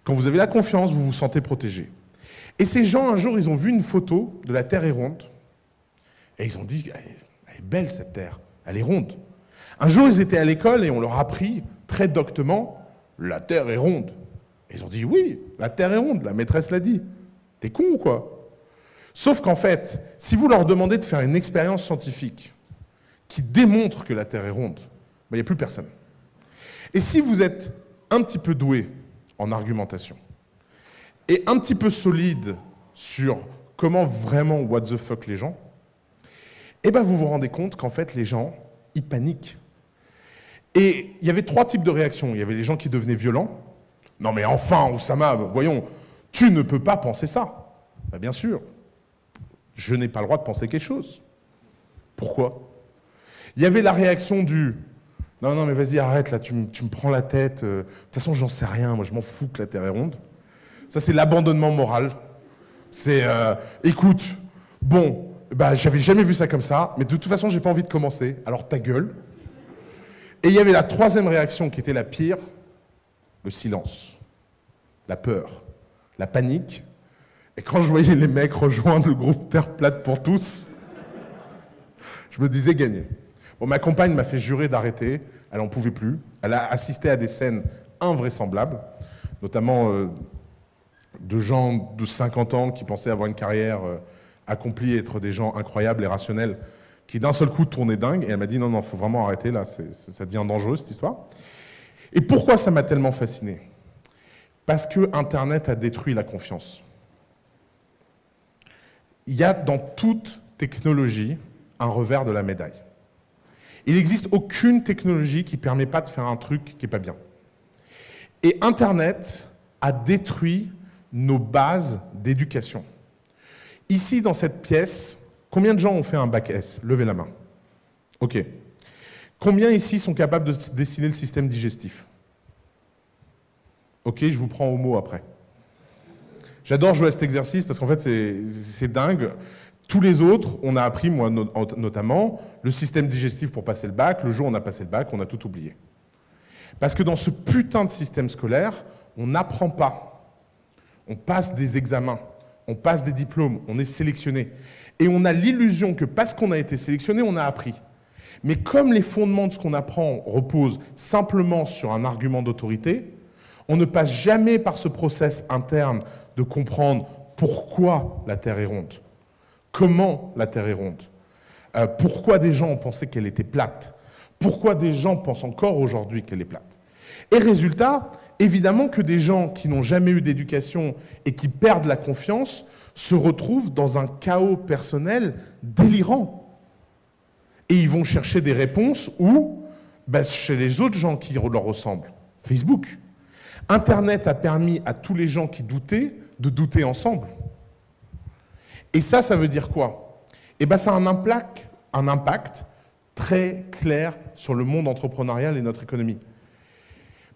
Quand vous avez la confiance, vous vous sentez protégé. Et ces gens, un jour, ils ont vu une photo de la Terre est ronde, et ils ont dit, elle est belle cette Terre, elle est ronde. Un jour, ils étaient à l'école et on leur a appris très doctement, la Terre est ronde. Et ils ont dit, oui, la Terre est ronde, la maîtresse l'a dit. T'es con ou quoi? Sauf qu'en fait, si vous leur demandez de faire une expérience scientifique qui démontre que la Terre est ronde, il n'y a plus personne. Et si vous êtes un petit peu doué en argumentation et un petit peu solide sur comment vraiment what the fuck les gens, eh ben vous vous rendez compte qu'en fait les gens, ils paniquent. Et il y avait 3 types de réactions. Il y avait les gens qui devenaient violents. Non mais enfin, Oussama, voyons, tu ne peux pas penser ça. Ben, bien sûr, je n'ai pas le droit de penser quelque chose. Pourquoi? Il y avait la réaction du « Non, non, mais vas-y, arrête, là, tu me prends la tête. De toute façon, j'en sais rien, moi, je m'en fous que la Terre est ronde. » Ça, c'est l'abandonnement moral. C'est « Écoute, bon, bah, j'avais jamais vu ça comme ça, mais de toute façon, j'ai pas envie de commencer, alors ta gueule. » Et il y avait la 3e réaction qui était la pire, le silence, la peur, la panique, Et quand je voyais les mecs rejoindre le groupe Terre plate pour tous, je me disais gagner. Bon, ma compagne m'a fait jurer d'arrêter, elle n'en pouvait plus. Elle a assisté à des scènes invraisemblables, notamment de gens de 50 ans qui pensaient avoir une carrière accomplie, être des gens incroyables et rationnels, qui d'un seul coup tournaient dingue. Et elle m'a dit non, non, il faut vraiment arrêter, là, ça devient dangereux cette histoire. Et pourquoi ça m'a tellement fasciné? Parce que Internet a détruit la confiance. Il y a dans toute technologie un revers de la médaille. Il n'existe aucune technologie qui ne permet pas de faire un truc qui n'est pas bien. Et Internet a détruit nos bases d'éducation. Ici, dans cette pièce, combien de gens ont fait un bac S? Levez la main. OK. Combien ici sont capables de dessiner le système digestif? OK, je vous prends au mot après. J'adore jouer à cet exercice parce qu'en fait, c'est dingue. Tous les autres, on a appris, moi notamment, le système digestif pour passer le bac. Le jour où on a passé le bac, on a tout oublié. Parce que dans ce putain de système scolaire, on n'apprend pas. On passe des examens, on passe des diplômes, on est sélectionné. Et on a l'illusion que parce qu'on a été sélectionné, on a appris. Mais comme les fondements de ce qu'on apprend reposent simplement sur un argument d'autorité, on ne passe jamais par ce process interne de comprendre pourquoi la Terre est ronde, comment la Terre est ronde, pourquoi des gens ont pensé qu'elle était plate, pourquoi des gens pensent encore aujourd'hui qu'elle est plate. Et résultat, évidemment que des gens qui n'ont jamais eu d'éducation et qui perdent la confiance se retrouvent dans un chaos personnel délirant. Et ils vont chercher des réponses où? Chez les autres gens qui leur ressemblent. Facebook. Internet a permis à tous les gens qui doutaient de douter ensemble. Et ça veut dire quoi? Eh bien, ça a un impact très clair sur le monde entrepreneurial et notre économie.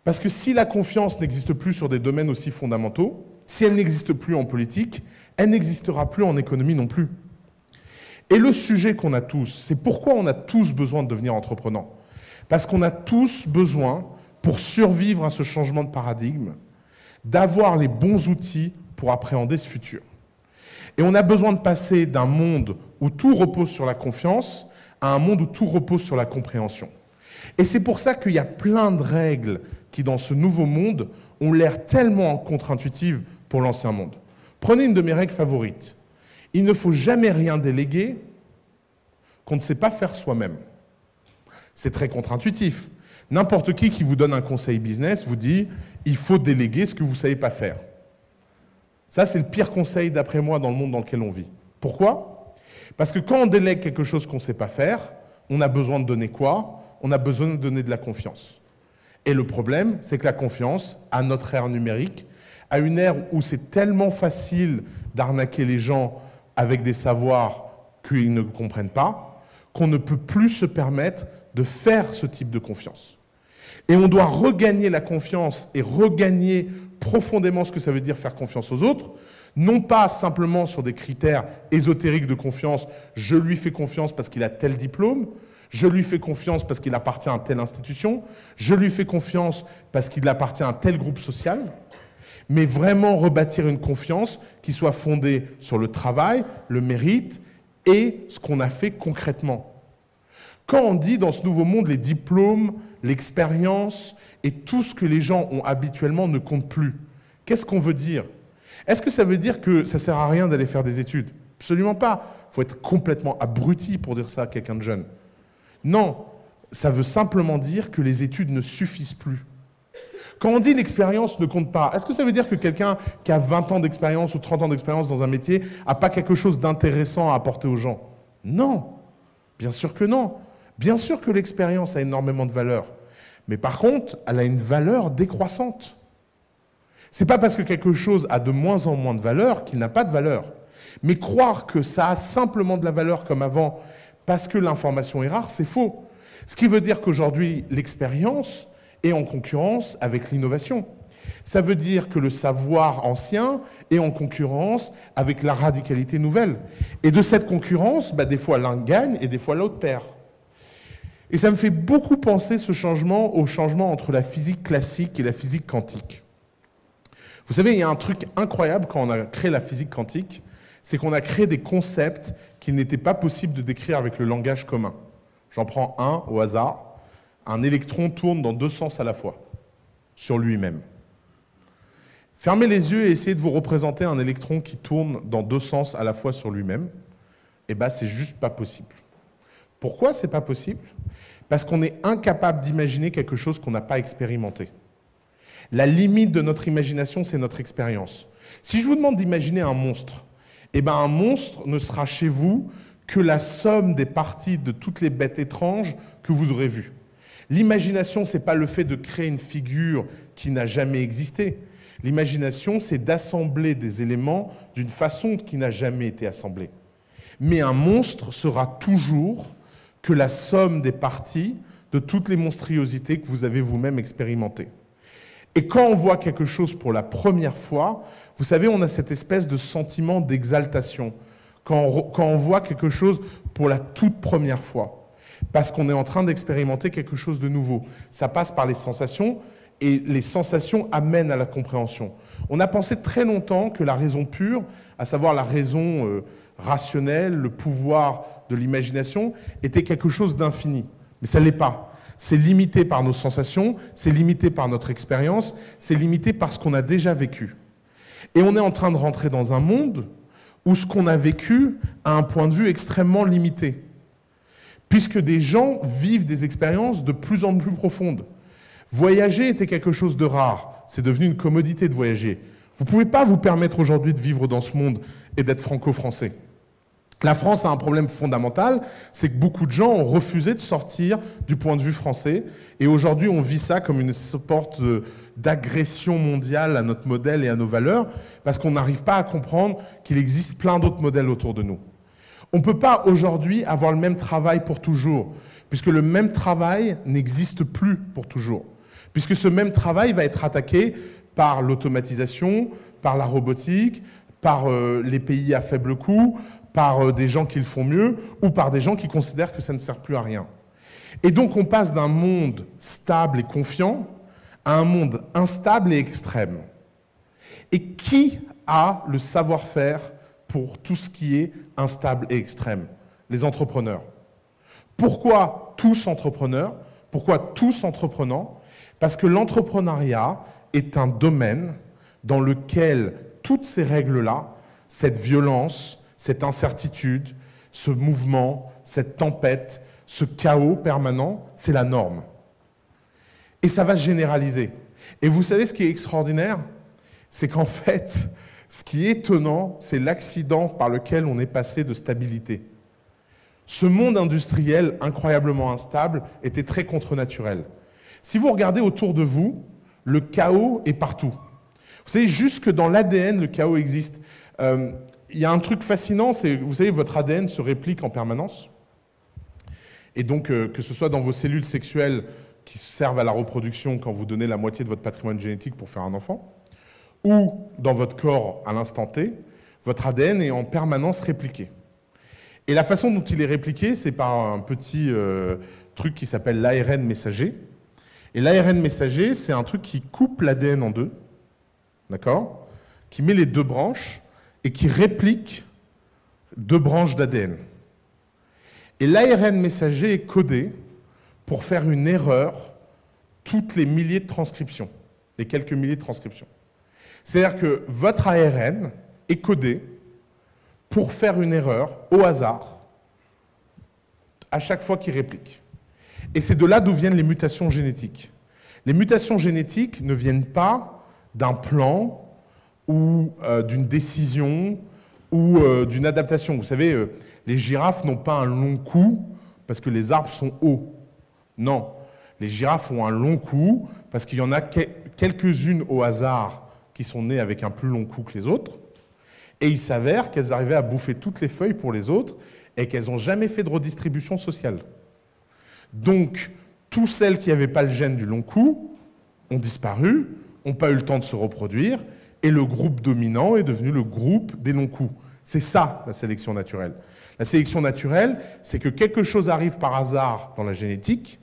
Parce que si la confiance n'existe plus sur des domaines aussi fondamentaux, si elle n'existe plus en politique, elle n'existera plus en économie non plus. Et le sujet qu'on a tous, c'est pourquoi on a tous besoin de devenir entreprenants. Parce qu'on a tous besoin, pour survivre à ce changement de paradigme, d'avoir les bons outils pour appréhender ce futur. Et on a besoin de passer d'un monde où tout repose sur la confiance à un monde où tout repose sur la compréhension. Et c'est pour ça qu'il y a plein de règles qui, dans ce nouveau monde, ont l'air tellement contre-intuitives pour l'ancien monde. Prenez une de mes règles favorites. Il ne faut jamais rien déléguer qu'on ne sait pas faire soi-même. C'est très contre-intuitif. N'importe qui vous donne un conseil business vous dit « il faut déléguer ce que vous ne savez pas faire ». Ça, c'est le pire conseil, d'après moi, dans le monde dans lequel on vit. Pourquoi? Parce que quand on délègue quelque chose qu'on ne sait pas faire, on a besoin de donner quoi? On a besoin de donner de la confiance. Et le problème, c'est que la confiance, à notre ère numérique, à une ère où c'est tellement facile d'arnaquer les gens avec des savoirs qu'ils ne comprennent pas, qu'on ne peut plus se permettre de faire ce type de confiance. Et on doit regagner la confiance et regagner profondément ce que ça veut dire faire confiance aux autres, non pas simplement sur des critères ésotériques de confiance, je lui fais confiance parce qu'il a tel diplôme, je lui fais confiance parce qu'il appartient à telle institution, je lui fais confiance parce qu'il appartient à tel groupe social, mais vraiment rebâtir une confiance qui soit fondée sur le travail, le mérite et ce qu'on a fait concrètement. Quand on dit dans ce nouveau monde les diplômes, l'expérience et tout ce que les gens ont habituellement ne compte plus, qu'est-ce qu'on veut dire? Est-ce que ça veut dire que ça ne sert à rien d'aller faire des études? Absolument pas. Il faut être complètement abruti pour dire ça à quelqu'un de jeune. Non, ça veut simplement dire que les études ne suffisent plus. Quand on dit l'expérience ne compte pas, est-ce que ça veut dire que quelqu'un qui a 20 ans d'expérience ou 30 ans d'expérience dans un métier n'a pas quelque chose d'intéressant à apporter aux gens? Non, bien sûr que non. Bien sûr que l'expérience a énormément de valeur. Mais par contre, elle a une valeur décroissante. Ce n'est pas parce que quelque chose a de moins en moins de valeur qu'il n'a pas de valeur. Mais croire que ça a simplement de la valeur comme avant parce que l'information est rare, c'est faux. Ce qui veut dire qu'aujourd'hui, l'expérience est en concurrence avec l'innovation. Ça veut dire que le savoir ancien est en concurrence avec la radicalité nouvelle. Et de cette concurrence, des fois l'un gagne et des fois l'autre perd. Et ça me fait beaucoup penser ce changement au changement entre la physique classique et la physique quantique. Vous savez, il y a un truc incroyable quand on a créé la physique quantique, c'est qu'on a créé des concepts qu'il n'était pas possible de décrire avec le langage commun. J'en prends un au hasard. Un électron tourne dans deux sens à la fois, sur lui-même. Fermez les yeux et essayez de vous représenter un électron qui tourne dans deux sens à la fois sur lui-même. Eh bien, c'est juste pas possible. Pourquoi c'est pas possible? Parce qu'on est incapable d'imaginer quelque chose qu'on n'a pas expérimenté. La limite de notre imagination, c'est notre expérience. Si je vous demande d'imaginer un monstre, eh bien, un monstre ne sera chez vous que la somme des parties de toutes les bêtes étranges que vous aurez vues. L'imagination, ce n'est pas le fait de créer une figure qui n'a jamais existé. L'imagination, c'est d'assembler des éléments d'une façon qui n'a jamais été assemblée. Mais un monstre sera toujours que la somme des parties de toutes les monstruosités que vous avez vous-même expérimentées. Et quand on voit quelque chose pour la première fois, vous savez, on a cette espèce de sentiment d'exaltation. Quand on voit quelque chose pour la toute première fois. Parce qu'on est en train d'expérimenter quelque chose de nouveau. Ça passe par les sensations, et les sensations amènent à la compréhension. On a pensé très longtemps que la raison pure, à savoir la raison rationnelle, le pouvoir de l'imagination, était quelque chose d'infini. Mais ça ne l'est pas. C'est limité par nos sensations, c'est limité par notre expérience, c'est limité par ce qu'on a déjà vécu. Et on est en train de rentrer dans un monde où ce qu'on a vécu a un point de vue extrêmement limité. Puisque des gens vivent des expériences de plus en plus profondes. Voyager était quelque chose de rare. C'est devenu une commodité de voyager. Vous ne pouvez pas vous permettre aujourd'hui de vivre dans ce monde et d'être franco-français. La France a un problème fondamental, c'est que beaucoup de gens ont refusé de sortir du point de vue français. Et aujourd'hui, on vit ça comme une sorte d'agression mondiale à notre modèle et à nos valeurs, parce qu'on n'arrive pas à comprendre qu'il existe plein d'autres modèles autour de nous. On ne peut pas aujourd'hui avoir le même travail pour toujours, puisque le même travail n'existe plus pour toujours. Puisque ce même travail va être attaqué par l'automatisation, par la robotique, par les pays à faible coût, par des gens qui le font mieux, ou par des gens qui considèrent que ça ne sert plus à rien. Et donc on passe d'un monde stable et confiant à un monde instable et extrême. Et qui a le savoir-faire pour tout ce qui est instable et extrême? Les entrepreneurs. Pourquoi tous entrepreneurs? Pourquoi tous entreprenants? Parce que l'entrepreneuriat est un domaine dans lequel toutes ces règles-là, cette violence, cette incertitude, ce mouvement, cette tempête, ce chaos permanent, c'est la norme. Et ça va se généraliser. Et vous savez ce qui est extraordinaire? C'est qu'en fait, ce qui est étonnant, c'est l'accident par lequel on est passé de stabilité. Ce monde industriel incroyablement instable était très contre-naturel. Si vous regardez autour de vous, le chaos est partout. Vous savez, jusque dans l'ADN, le chaos existe. Il y a un truc fascinant, c'est, vous savez, votre ADN se réplique en permanence. Et donc, que ce soit dans vos cellules sexuelles qui servent à la reproduction quand vous donnez la moitié de votre patrimoine génétique pour faire un enfant, ou dans votre corps à l'instant T, votre ADN est en permanence répliqué. Et la façon dont il est répliqué, c'est par un petit truc qui s'appelle l'ARN messager. Et l'ARN messager, c'est un truc qui coupe l'ADN en deux, d'accord? Qui met les deux branches et qui réplique deux branches d'ADN. Et l'ARN messager est codé pour faire une erreur toutes les milliers de transcriptions, les quelques milliers de transcriptions. C'est-à-dire que votre ARN est codé pour faire une erreur au hasard à chaque fois qu'il réplique. Et c'est de là d'où viennent les mutations génétiques. Les mutations génétiques ne viennent pas d'un plan ou d'une décision ou d'une adaptation. Vous savez, les girafes n'ont pas un long cou parce que les arbres sont hauts. Non, les girafes ont un long cou parce qu'il y en a quelques-unes au hasard qui sont nées avec un plus long cou que les autres, et il s'avère qu'elles arrivaient à bouffer toutes les feuilles pour les autres et qu'elles n'ont jamais fait de redistribution sociale. Donc, toutes celles qui n'avaient pas le gène du long cou ont disparu, n'ont pas eu le temps de se reproduire, et le groupe dominant est devenu le groupe des longs coups. C'est ça, la sélection naturelle. La sélection naturelle, c'est que quelque chose arrive par hasard dans la génétique,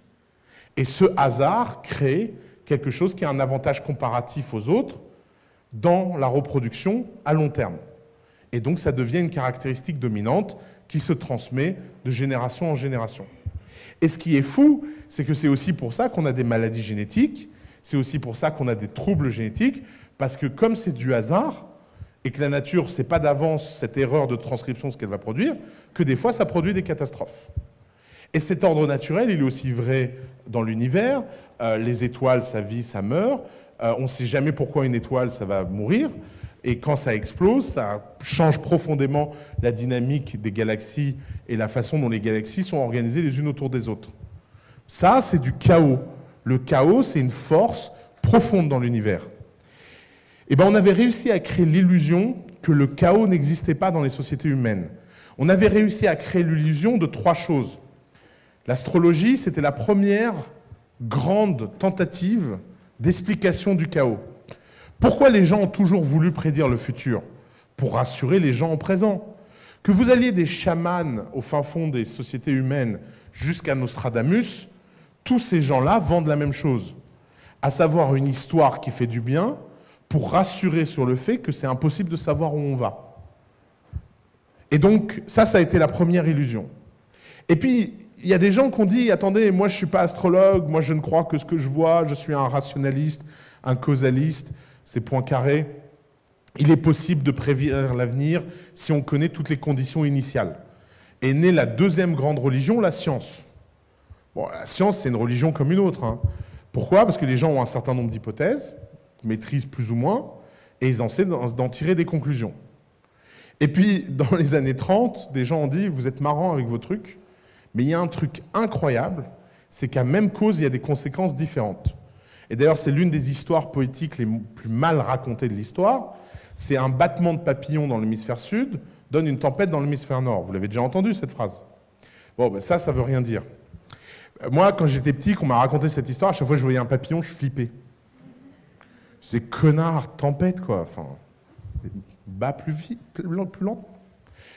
et ce hasard crée quelque chose qui a un avantage comparatif aux autres, dans la reproduction à long terme. Et donc ça devient une caractéristique dominante qui se transmet de génération en génération. Et ce qui est fou, c'est que c'est aussi pour ça qu'on a des maladies génétiques, c'est aussi pour ça qu'on a des troubles génétiques, parce que comme c'est du hasard, et que la nature ne sait pas d'avance cette erreur de transcription, ce qu'elle va produire, que des fois ça produit des catastrophes. Et cet ordre naturel, il est aussi vrai dans l'univers. Les étoiles, ça vit, ça meurt. On ne sait jamais pourquoi une étoile, ça va mourir. Et quand ça explose, ça change profondément la dynamique des galaxies et la façon dont les galaxies sont organisées les unes autour des autres. Ça, c'est du chaos. Le chaos, c'est une force profonde dans l'univers. Et ben, on avait réussi à créer l'illusion que le chaos n'existait pas dans les sociétés humaines. On avait réussi à créer l'illusion de 3 choses. L'astrologie, c'était la première grande tentative d'explication du chaos. Pourquoi les gens ont toujours voulu prédire le futur? Pour rassurer les gens au présent. Que vous alliez des chamans au fin fond des sociétés humaines jusqu'à Nostradamus, tous ces gens-là vendent la même chose, à savoir une histoire qui fait du bien pour rassurer sur le fait que c'est impossible de savoir où on va. Et donc, ça a été la première illusion. Et puis, il y a des gens qui ont dit « Attendez, moi je ne suis pas astrologue, moi je ne crois que ce que je vois, je suis un rationaliste, un causaliste, c'est Poincaré. Il est possible de prévoir l'avenir si on connaît toutes les conditions initiales. » Et naît la deuxième grande religion, la science. Bon, la science, c'est une religion comme une autre. Hein. Pourquoi? Parce que les gens ont un certain nombre d'hypothèses, maîtrisent plus ou moins, et ils essaient d'en tirer des conclusions. Et puis, dans les années 30, des gens ont dit « Vous êtes marrant avec vos trucs, mais il y a un truc incroyable, c'est qu'à même cause, il y a des conséquences différentes. » Et d'ailleurs, c'est l'une des histoires poétiques les plus mal racontées de l'histoire. C'est un battement de papillon dans l'hémisphère sud donne une tempête dans l'hémisphère nord. Vous l'avez déjà entendu, cette phrase? Bon, ben ça veut rien dire. Moi, quand j'étais petit, qu'on m'a raconté cette histoire, à chaque fois que je voyais un papillon, je flippais. C'est connard, tempête, quoi. Enfin, bat plus vite, plus lent.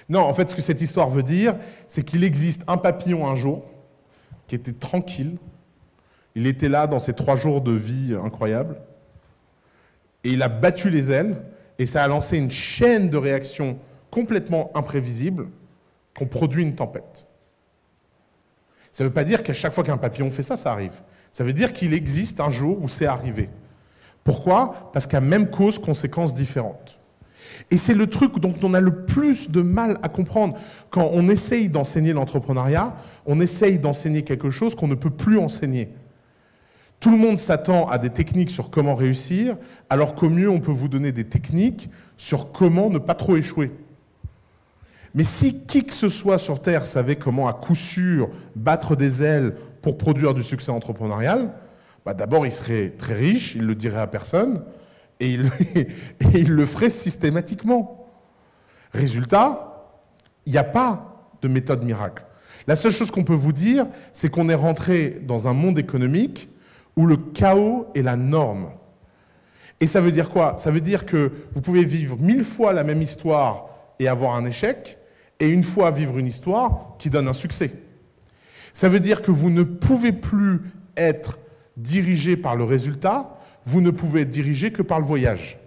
Non, en fait, ce que cette histoire veut dire, c'est qu'il existe un papillon un jour qui était tranquille. Il était là dans ses 3 jours de vie incroyables. Et il a battu les ailes, et ça a lancé une chaîne de réactions complètement imprévisibles qui ont produit une tempête. Ça ne veut pas dire qu'à chaque fois qu'un papillon fait ça, ça arrive. Ça veut dire qu'il existe un jour où c'est arrivé. Pourquoi? Parce qu'à même cause, conséquences différentes. Et c'est le truc dont on a le plus de mal à comprendre. Quand on essaye d'enseigner l'entrepreneuriat, on essaye d'enseigner quelque chose qu'on ne peut plus enseigner. Tout le monde s'attend à des techniques sur comment réussir, alors qu'au mieux, on peut vous donner des techniques sur comment ne pas trop échouer. Mais si qui que ce soit sur Terre savait comment, à coup sûr, battre des ailes pour produire du succès entrepreneurial, bah d'abord, il serait très riche, il ne le dirait à personne, et il le ferait systématiquement. Résultat, il n'y a pas de méthode miracle. La seule chose qu'on peut vous dire, c'est qu'on est rentré dans un monde économique où le chaos est la norme. Et ça veut dire quoi? Ça veut dire que vous pouvez vivre 1000 fois la même histoire et avoir un échec, et une fois vivre une histoire qui donne un succès. Ça veut dire que vous ne pouvez plus être dirigé par le résultat, vous ne pouvez être dirigé que par le voyage.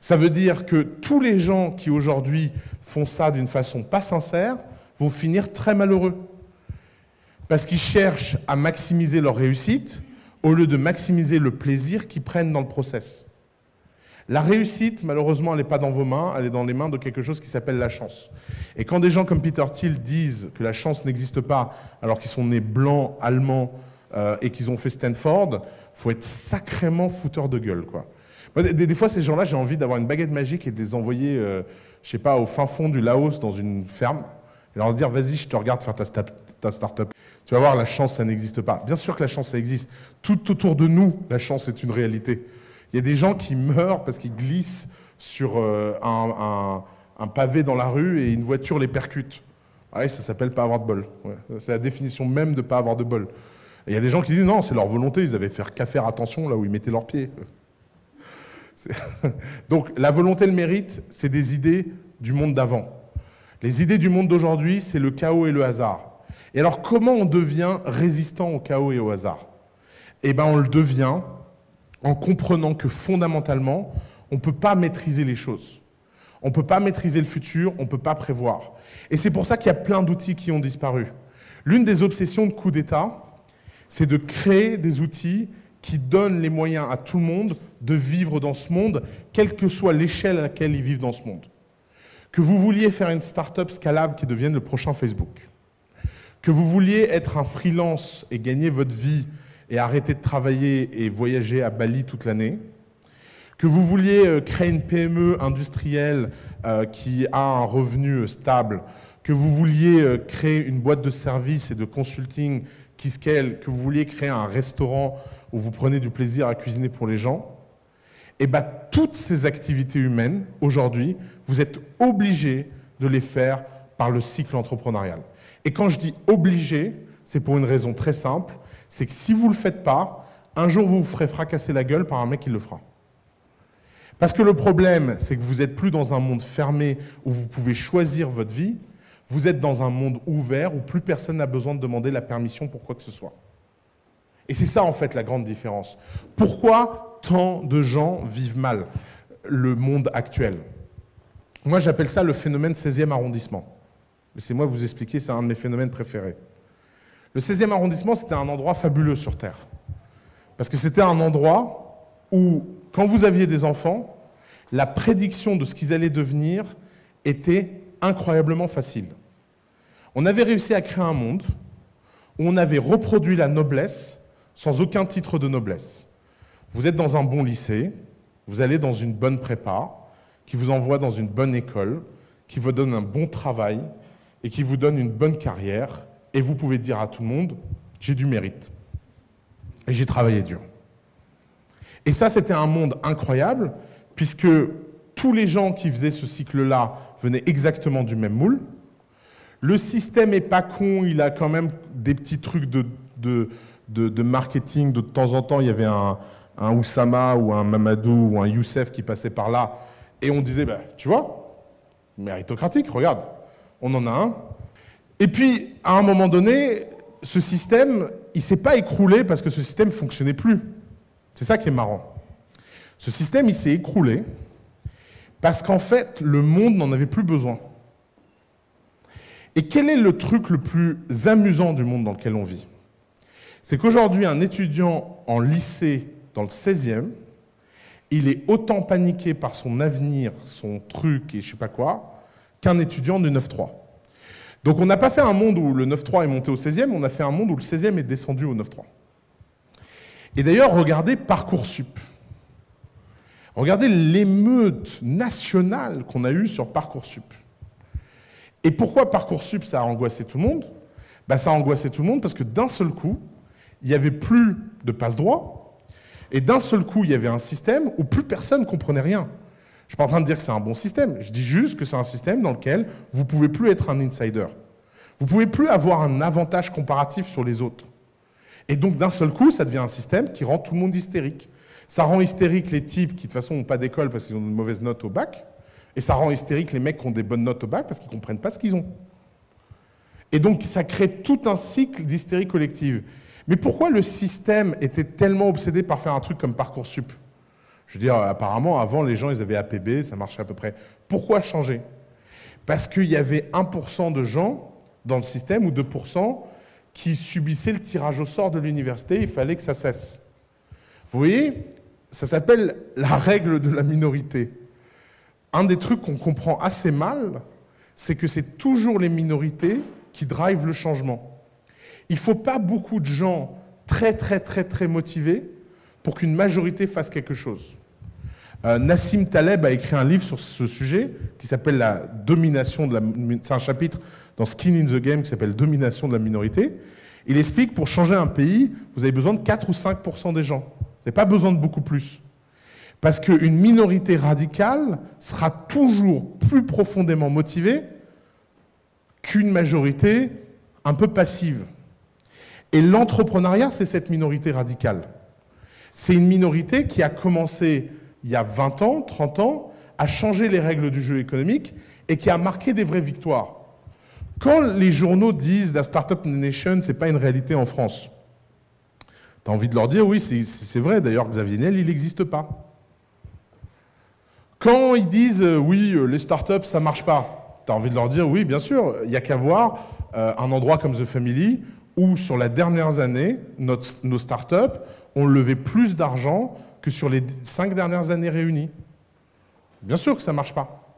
Ça veut dire que tous les gens qui aujourd'hui font ça d'une façon pas sincère vont finir très malheureux. Parce qu'ils cherchent à maximiser leur réussite au lieu de maximiser le plaisir qu'ils prennent dans le process. La réussite, malheureusement, elle n'est pas dans vos mains, elle est dans les mains de quelque chose qui s'appelle la chance. Et quand des gens comme Peter Thiel disent que la chance n'existe pas alors qu'ils sont nés blancs, allemands et qu'ils ont fait Stanford, il faut être sacrément fouteur de gueule, quoi. Des fois, ces gens-là, j'ai envie d'avoir une baguette magique et de les envoyer, je sais pas, au fin fond du Laos, dans une ferme, et leur dire, vas-y, je te regarde faire ta start-up. Tu vas voir, la chance, ça n'existe pas. Bien sûr que la chance, ça existe. Tout autour de nous, la chance est une réalité. Il y a des gens qui meurent parce qu'ils glissent sur un pavé dans la rue et une voiture les percute. Ouais, ça s'appelle pas avoir de bol. Ouais. C'est la définition même de pas avoir de bol. Et il y a des gens qui disent non, c'est leur volonté, ils avaient qu'à faire attention là où ils mettaient leurs pieds. Donc la volonté et le mérite, c'est des idées du monde d'avant. Les idées du monde d'aujourd'hui, c'est le chaos et le hasard. Et alors comment on devient résistant au chaos et au hasard? Eh bien on le devient en comprenant que fondamentalement, On ne peut pas maîtriser les choses. On ne peut pas maîtriser le futur, on ne peut pas prévoir. Et c'est pour ça qu'il y a plein d'outils qui ont disparu. L'une des obsessions de coup d'État, c'est de créer des outils qui donnent les moyens à tout le monde de vivre dans ce monde, quelle que soit l'échelle à laquelle ils vivent dans ce monde. Que vous vouliez faire une start-up scalable qui devienne le prochain Facebook, que vous vouliez être un freelance et gagner votre vie et arrêter de travailler et voyager à Bali toute l'année, que vous vouliez créer une PME industrielle qui a un revenu stable, que vous vouliez créer une boîte de services et de consulting qui scale, que vous vouliez créer un restaurant où vous prenez du plaisir à cuisiner pour les gens, et bien toutes ces activités humaines, aujourd'hui, vous êtes obligés de les faire par le cycle entrepreneurial. Et quand je dis obligé, c'est pour une raison très simple, c'est que si vous ne le faites pas, un jour vous vous ferez fracasser la gueule par un mec qui le fera. Parce que le problème, c'est que vous n'êtes plus dans un monde fermé où vous pouvez choisir votre vie, vous êtes dans un monde ouvert où plus personne n'a besoin de demander la permission pour quoi que ce soit. Et c'est ça en fait la grande différence. Pourquoi tant de gens vivent mal le monde actuel? Moi j'appelle ça le phénomène 16e arrondissement. C'est moi vous expliquer, c'est un de mes phénomènes préférés. Le 16e arrondissement, c'était un endroit fabuleux sur Terre. Parce que c'était un endroit où, quand vous aviez des enfants, la prédiction de ce qu'ils allaient devenir était incroyablement facile. On avait réussi à créer un monde où on avait reproduit la noblesse sans aucun titre de noblesse. Vous êtes dans un bon lycée, vous allez dans une bonne prépa, qui vous envoie dans une bonne école, qui vous donne un bon travail et qui vous donne une bonne carrière, et vous pouvez dire à tout le monde, j'ai du mérite. Et j'ai travaillé dur. Et ça, c'était un monde incroyable, puisque tous les gens qui faisaient ce cycle-là venaient exactement du même moule. Le système est pas con, il a quand même des petits trucs de marketing. De temps en temps, il y avait un Oussama ou un Mamadou ou un Youssef qui passait par là, et on disait, bah, tu vois, méritocratique, regarde, on en a un. Et puis, à un moment donné, ce système, il ne s'est pas écroulé parce que ce système ne fonctionnait plus. C'est ça qui est marrant. Ce système, il s'est écroulé parce qu'en fait, le monde n'en avait plus besoin. Et quel est le truc le plus amusant du monde dans lequel on vit? C'est qu'aujourd'hui, un étudiant en lycée dans le 16e, il est autant paniqué par son avenir, son truc et je ne sais pas quoi, qu'un étudiant du 9-3. Donc on n'a pas fait un monde où le 9-3 est monté au 16e, on a fait un monde où le 16e est descendu au 9-3. Et d'ailleurs, regardez Parcoursup. Regardez l'émeute nationale qu'on a eue sur Parcoursup. Et pourquoi Parcoursup, ça a angoissé tout le monde? Ben, ça a angoissé tout le monde parce que d'un seul coup, il n'y avait plus de passe-droit, et d'un seul coup, il y avait un système où plus personne ne comprenait rien. Je ne suis pas en train de dire que c'est un bon système, je dis juste que c'est un système dans lequel vous ne pouvez plus être un insider. Vous ne pouvez plus avoir un avantage comparatif sur les autres. Et donc, d'un seul coup, ça devient un système qui rend tout le monde hystérique. Ça rend hystérique les types qui, de toute façon, n'ont pas d'école parce qu'ils ont de mauvaises notes au bac, et ça rend hystérique les mecs qui ont des bonnes notes au bac parce qu'ils ne comprennent pas ce qu'ils ont. Et donc, ça crée tout un cycle d'hystérie collective. Mais pourquoi le système était tellement obsédé par faire un truc comme Parcoursup? Je veux dire, apparemment, avant, les gens, ils avaient APB, ça marchait à peu près. Pourquoi changer? Parce qu'il y avait 1% de gens dans le système, ou 2%, qui subissaient le tirage au sort de l'université, il fallait que ça cesse. Vous voyez, ça s'appelle la règle de la minorité. Un des trucs qu'on comprend assez mal, c'est que c'est toujours les minorités qui drivent le changement. Il ne faut pas beaucoup de gens très motivés pour qu'une majorité fasse quelque chose. Nassim Taleb a écrit un livre sur ce sujet qui s'appelle la domination de la... C'est un chapitre dans Skin in the Game qui s'appelle Domination de la minorité. Il explique, pour changer un pays, vous avez besoin de 4 ou 5% des gens. Vous n'avez pas besoin de beaucoup plus. Parce qu'une minorité radicale sera toujours plus profondément motivée qu'une majorité un peu passive. Et l'entrepreneuriat, c'est cette minorité radicale. C'est une minorité qui a commencé il y a 20 ans, 30 ans, à changer les règles du jeu économique et qui a marqué des vraies victoires. Quand les journaux disent « la Startup Nation, ce n'est pas une réalité en France », tu as envie de leur dire « oui, c'est vrai, d'ailleurs, Xavier Niel, il n'existe pas ». Quand ils disent oui, les startups, ça marche pas, tu as envie de leur dire oui, bien sûr, il n'y a qu'à voir un endroit comme The Family où sur les dernières années, nos startups ont levé plus d'argent que sur les 5 dernières années réunies. Bien sûr que ça ne marche pas.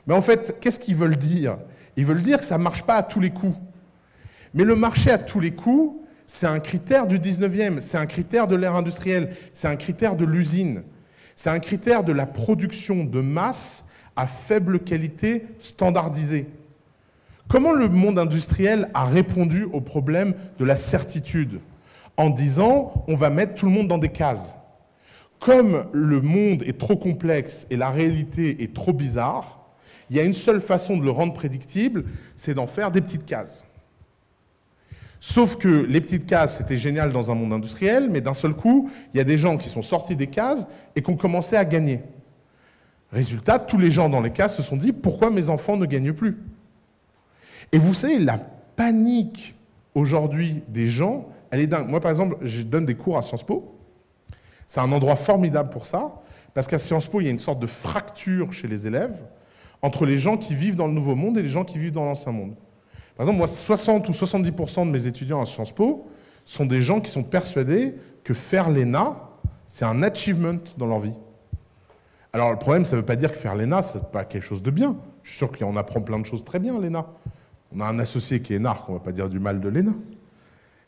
Mais en fait, qu'est-ce qu'ils veulent dire? Ils veulent dire que ça ne marche pas à tous les coups. Mais le marché à tous les coups, c'est un critère du 19e, c'est un critère de l'ère industrielle, c'est un critère de l'usine, c'est un critère de la production de masse à faible qualité standardisée. Comment le monde industriel a répondu au problème de la certitude? En disant, on va mettre tout le monde dans des cases. Comme le monde est trop complexe et la réalité est trop bizarre, il y a une seule façon de le rendre prédictible, c'est d'en faire des petites cases. Sauf que les petites cases, c'était génial dans un monde industriel, mais d'un seul coup, il y a des gens qui sont sortis des cases et qui ont commencé à gagner. Résultat, tous les gens dans les cases se sont dit « Pourquoi mes enfants ne gagnent plus ?» Et vous savez, la panique aujourd'hui des gens, elle est dingue. Moi, par exemple, je donne des cours à Sciences Po. C'est un endroit formidable pour ça, parce qu'à Sciences Po, il y a une sorte de fracture chez les élèves entre les gens qui vivent dans le nouveau monde et les gens qui vivent dans l'ancien monde. Par exemple, moi, 60 ou 70% de mes étudiants à Sciences Po sont des gens qui sont persuadés que faire l'ENA, c'est un achievement dans leur vie. Alors, le problème, ça ne veut pas dire que faire l'ENA, ce n'est pas quelque chose de bien. Je suis sûr qu'on apprend plein de choses très bien, l'ENA. On a un associé qui est énarque, on ne va pas dire du mal de l'ENA.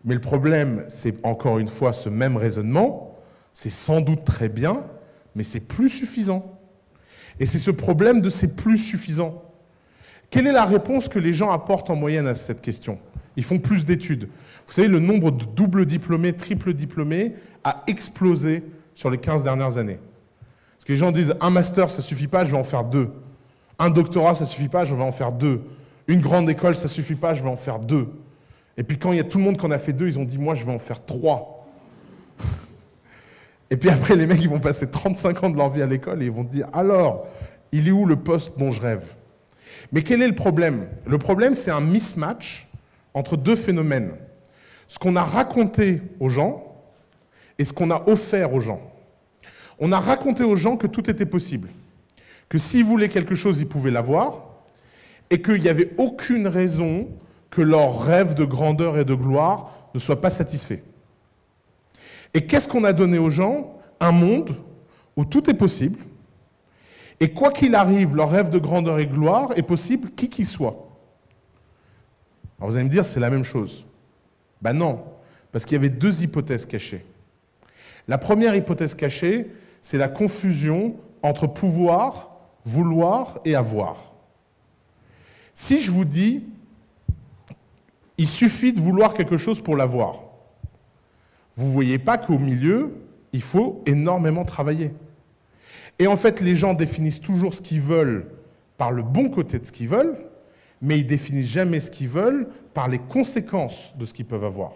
Mais le problème, c'est encore une fois ce même raisonnement, c'est sans doute très bien, mais c'est plus suffisant. Et c'est ce problème de c'est plus suffisant. Quelle est la réponse que les gens apportent en moyenne à cette question? Ils font plus d'études. Vous savez, le nombre de double diplômés, triple diplômés a explosé sur les 15 dernières années. Parce que les gens disent, un master, ça ne suffit pas, je vais en faire 2. Un doctorat, ça ne suffit pas, je vais en faire 2. Une grande école, ça ne suffit pas, je vais en faire 2. Et puis quand il y a tout le monde qui en a fait 2, ils ont dit, moi, je vais en faire 3. Et puis après, les mecs, ils vont passer 35 ans de leur vie à l'école et ils vont dire, alors, il est où le poste dont je rêve? Mais quel est le problème? Le problème, c'est un mismatch entre deux phénomènes. Ce qu'on a raconté aux gens et ce qu'on a offert aux gens. On a raconté aux gens que tout était possible, que s'ils voulaient quelque chose, ils pouvaient l'avoir, et qu'il n'y avait aucune raison que leur rêve de grandeur et de gloire ne soit pas satisfait. Et qu'est-ce qu'on a donné aux gens? Un monde où tout est possible, et quoi qu'il arrive, leur rêve de grandeur et de gloire est possible, qui qu'il soit. Alors vous allez me dire, c'est la même chose. Ben non, parce qu'il y avait deux hypothèses cachées. La première hypothèse cachée, c'est la confusion entre pouvoir, vouloir et avoir. Si je vous dis, il suffit de vouloir quelque chose pour l'avoir, vous ne voyez pas qu'au milieu, il faut énormément travailler. Et en fait, les gens définissent toujours ce qu'ils veulent par le bon côté de ce qu'ils veulent, mais ils définissent jamais ce qu'ils veulent par les conséquences de ce qu'ils peuvent avoir.